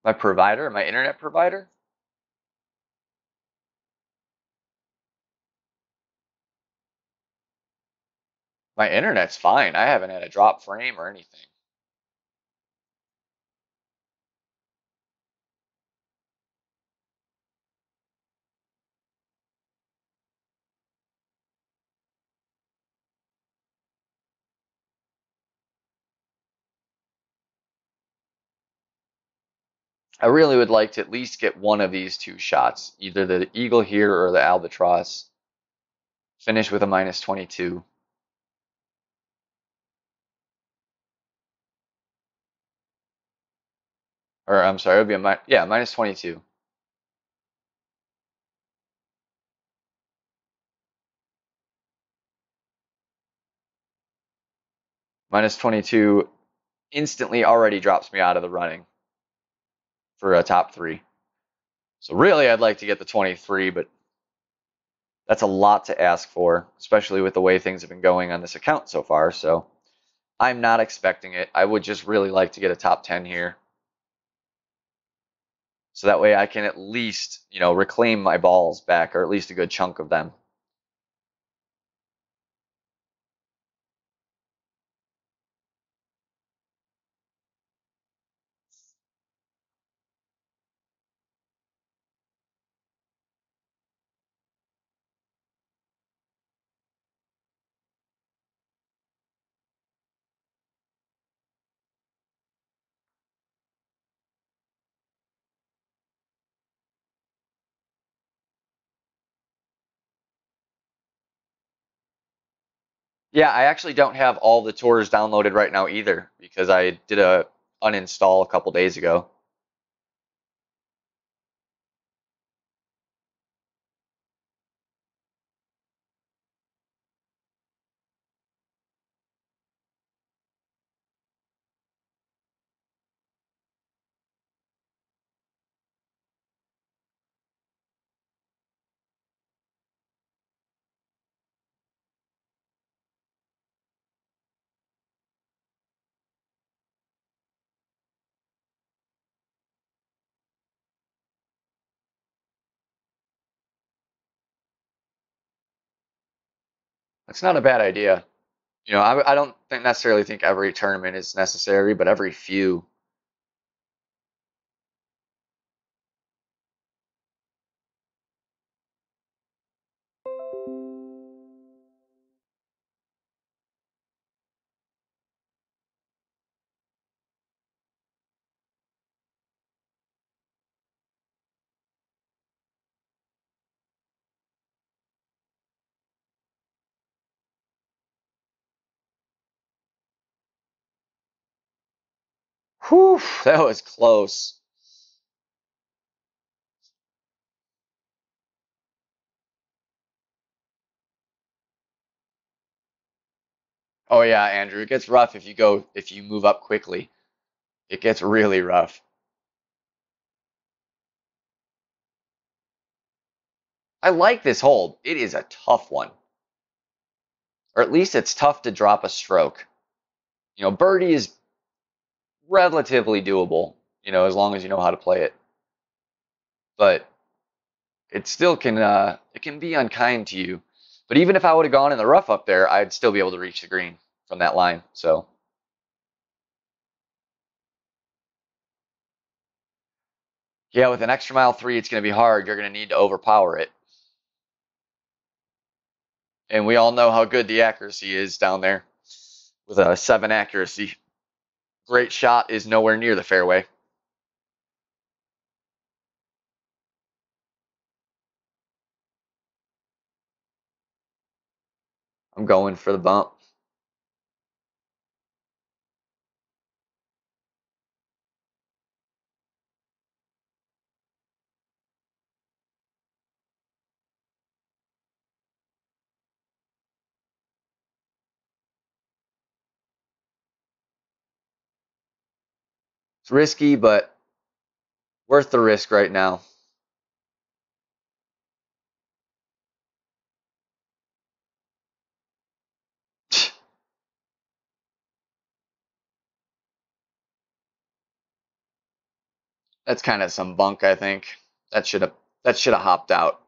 My internet provider? My internet's fine. I haven't had a drop frame or anything. I really would like to at least get one of these 2 shots, either the Eagle here or the Albatross. Finish with a minus 22. Or I'm sorry, it would be minus 22. Minus 22 instantly already drops me out of the running for a top 3. So really, I'd like to get the 23, but that's a lot to ask for, especially with the way things have been going on this account so far. So I'm not expecting it. I would just really like to get a top 10 here. So that way I can at least, reclaim my balls back, or at least a good chunk of them. Yeah, I actually don't have all the tours downloaded right now either, because I did a uninstall a couple days ago. That's not a bad idea. You know, I don't necessarily think every tournament is necessary, but every few. Whew, that was close. Oh yeah, Andrew, it gets rough if you move up quickly. It gets really rough. I like this hold. It is a tough one. Or at least it's tough to drop a stroke. You know, birdie is relatively doable, you know, as long as you know how to play it. But it still can it can be unkind to you. But even if I would have gone in the rough up there, I'd still be able to reach the green from that line. So yeah, with an extra mile three, it's going to be hard. You're going to need to overpower it. And we all know how good the accuracy is down there with a 7 accuracy. Great shot is nowhere near the fairway. I'm going for the bump. It's risky, but worth the risk right now. That's kind of some bunk, I think. That should have hopped out.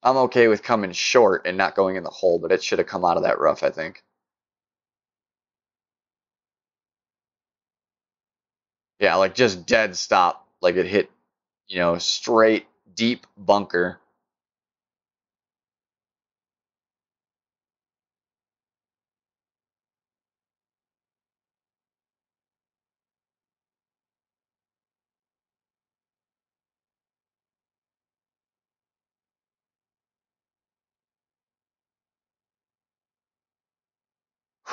I'm okay with coming short and not going in the hole, but it should have come out of that rough, I think. Yeah, like just dead stop. Like it hit, you know, straight deep bunker.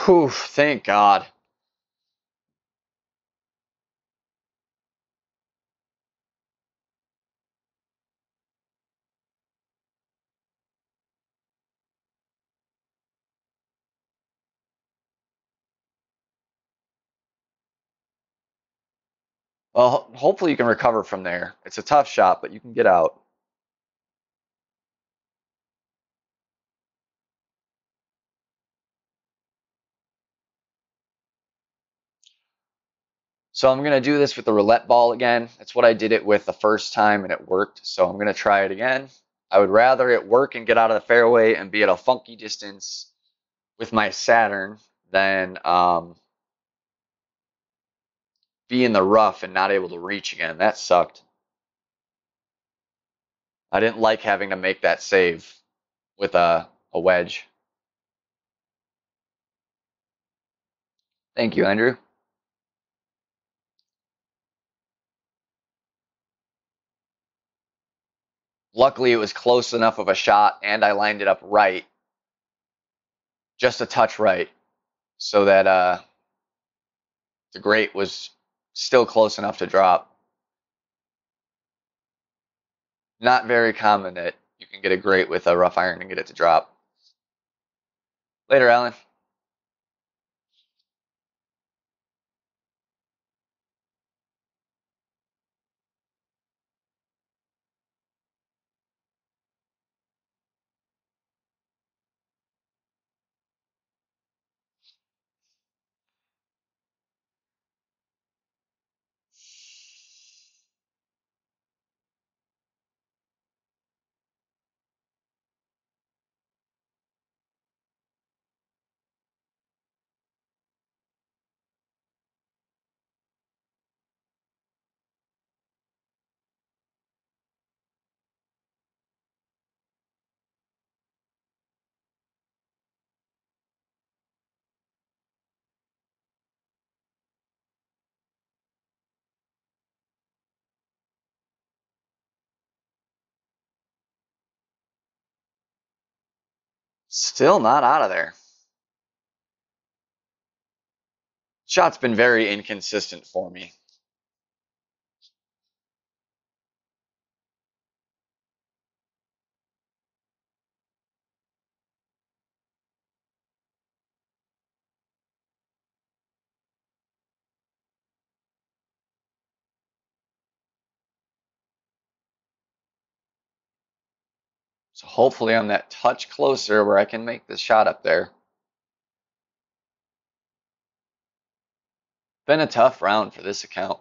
Whew, thank God. Well, hopefully you can recover from there. It's a tough shot, but you can get out. So I'm going to do this with the roulette ball again. That's what I did it with the first time and it worked. So I'm going to try it again. I would rather it work and get out of the fairway and be at a funky distance with my Saturn than be in the rough and not able to reach again. That sucked. I didn't like having to make that save with a wedge. Thank you, Andrew. Luckily, it was close enough of a shot, and I lined it up right, just a touch right, so that the grate was still close enough to drop. Not very common that you can get a grate with a rough iron and get it to drop. Later, Alan. Still not out of there. Shot's been very inconsistent for me. So hopefully I'm that touch closer where I can make this shot up there. Been a tough round for this account.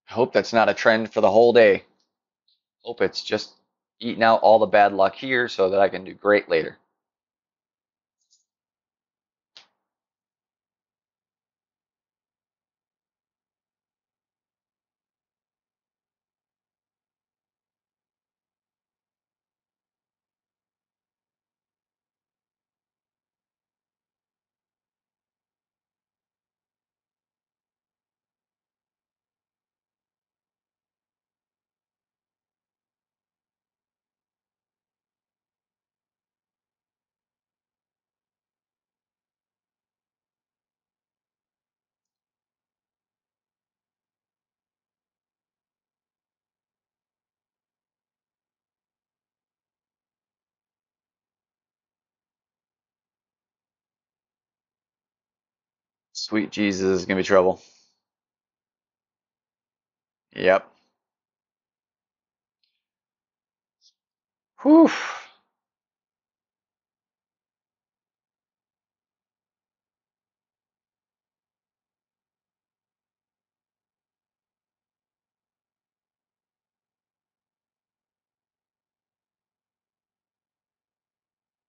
I hope that's not a trend for the whole day. Hope it's just eating out all the bad luck here so that I can do great later. Sweet Jesus is going to be trouble. Yep. Whew.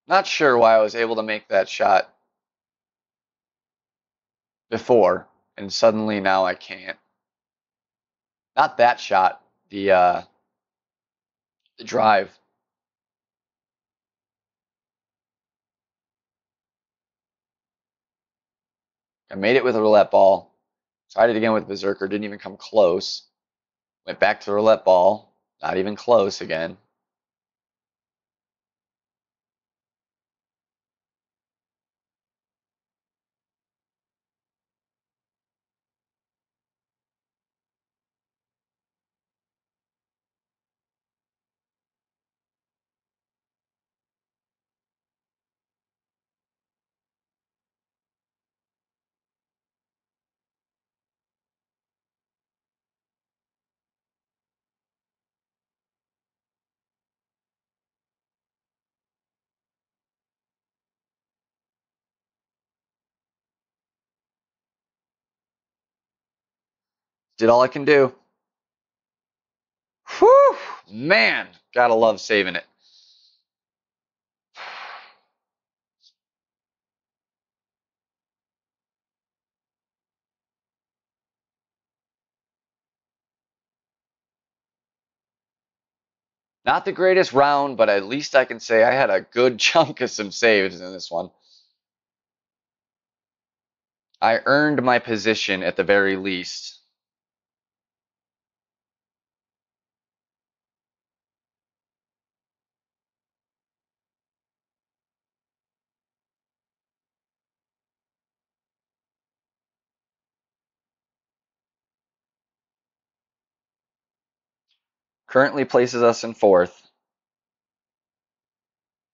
Not sure why I was able to make that shot before, and suddenly now I can't. Not that shot, the drive. I made it with a roulette ball. Tried it again with Berserker, didn't even come close. Went back to the roulette ball, not even close again. Did all I can do. Whew, man, gotta love saving it. Not the greatest round, but at least I can say I had a good chunk of some saves in this one. I earned my position at the very least. Currently places us in 4th.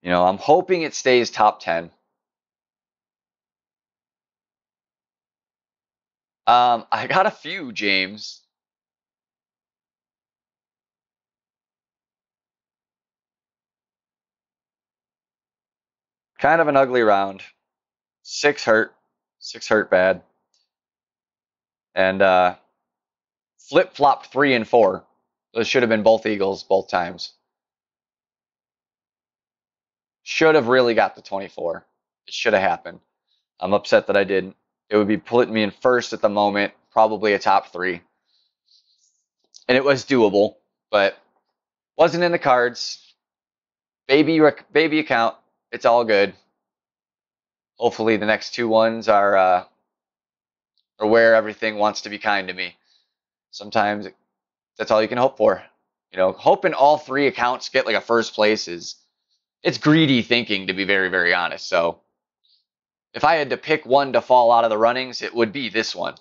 You know, I'm hoping it stays top 10. I got a few, James. Kind of an ugly round. 6 hurt. 6 hurt bad. And flip-flopped 3 and 4. Those should have been both Eagles both times. Should have really got the 24. It should have happened. I'm upset that I didn't. It would be putting me in 1st at the moment, probably a top 3. And it was doable, but wasn't in the cards. Baby account. It's all good. Hopefully the next 2 ones are where everything wants to be kind to me. Sometimes that's all you can hope for. You know, hoping all 3 accounts get like a first place it's greedy thinking, to be very, very honest. So if I had to pick one to fall out of the runnings, it would be this one.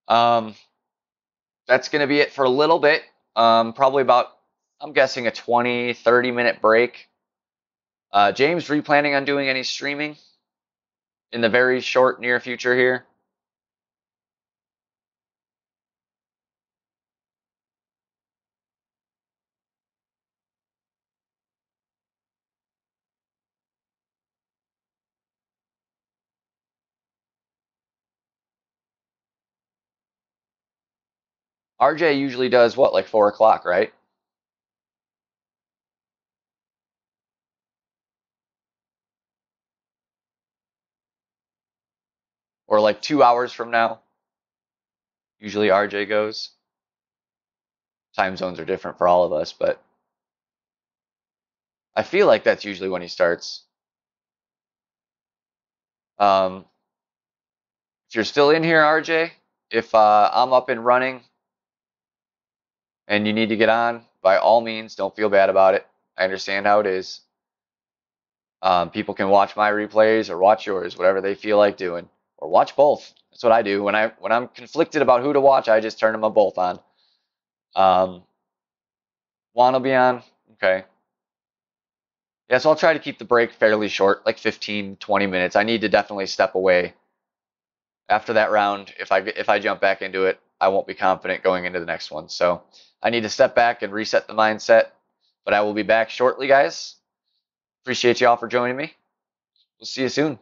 That's going to be it for a little bit. Probably about, I'm guessing, a 20, 30-minute break. James, were you planning on doing any streaming in the very short, near future here? RJ usually does what, like 4 o'clock, right? Or like 2 hours from now. Usually RJ goes. Time zones are different for all of us, but I feel like that's usually when he starts. If you're still in here, RJ, if I'm up and running and you need to get on, by all means, don't feel bad about it. I understand how it is. People can watch my replays or watch yours, whatever they feel like doing, or watch both. That's what I do. When I'm conflicted about who to watch, I just turn them both on. Juan will be on. Okay. Yeah, so I'll try to keep the break fairly short, like 15, 20 minutes. I need to definitely step away after that round. If I jump back into it, I won't be confident going into the next one. So I need to step back and reset the mindset. But I will be back shortly, guys. Appreciate you all for joining me. We'll see you soon.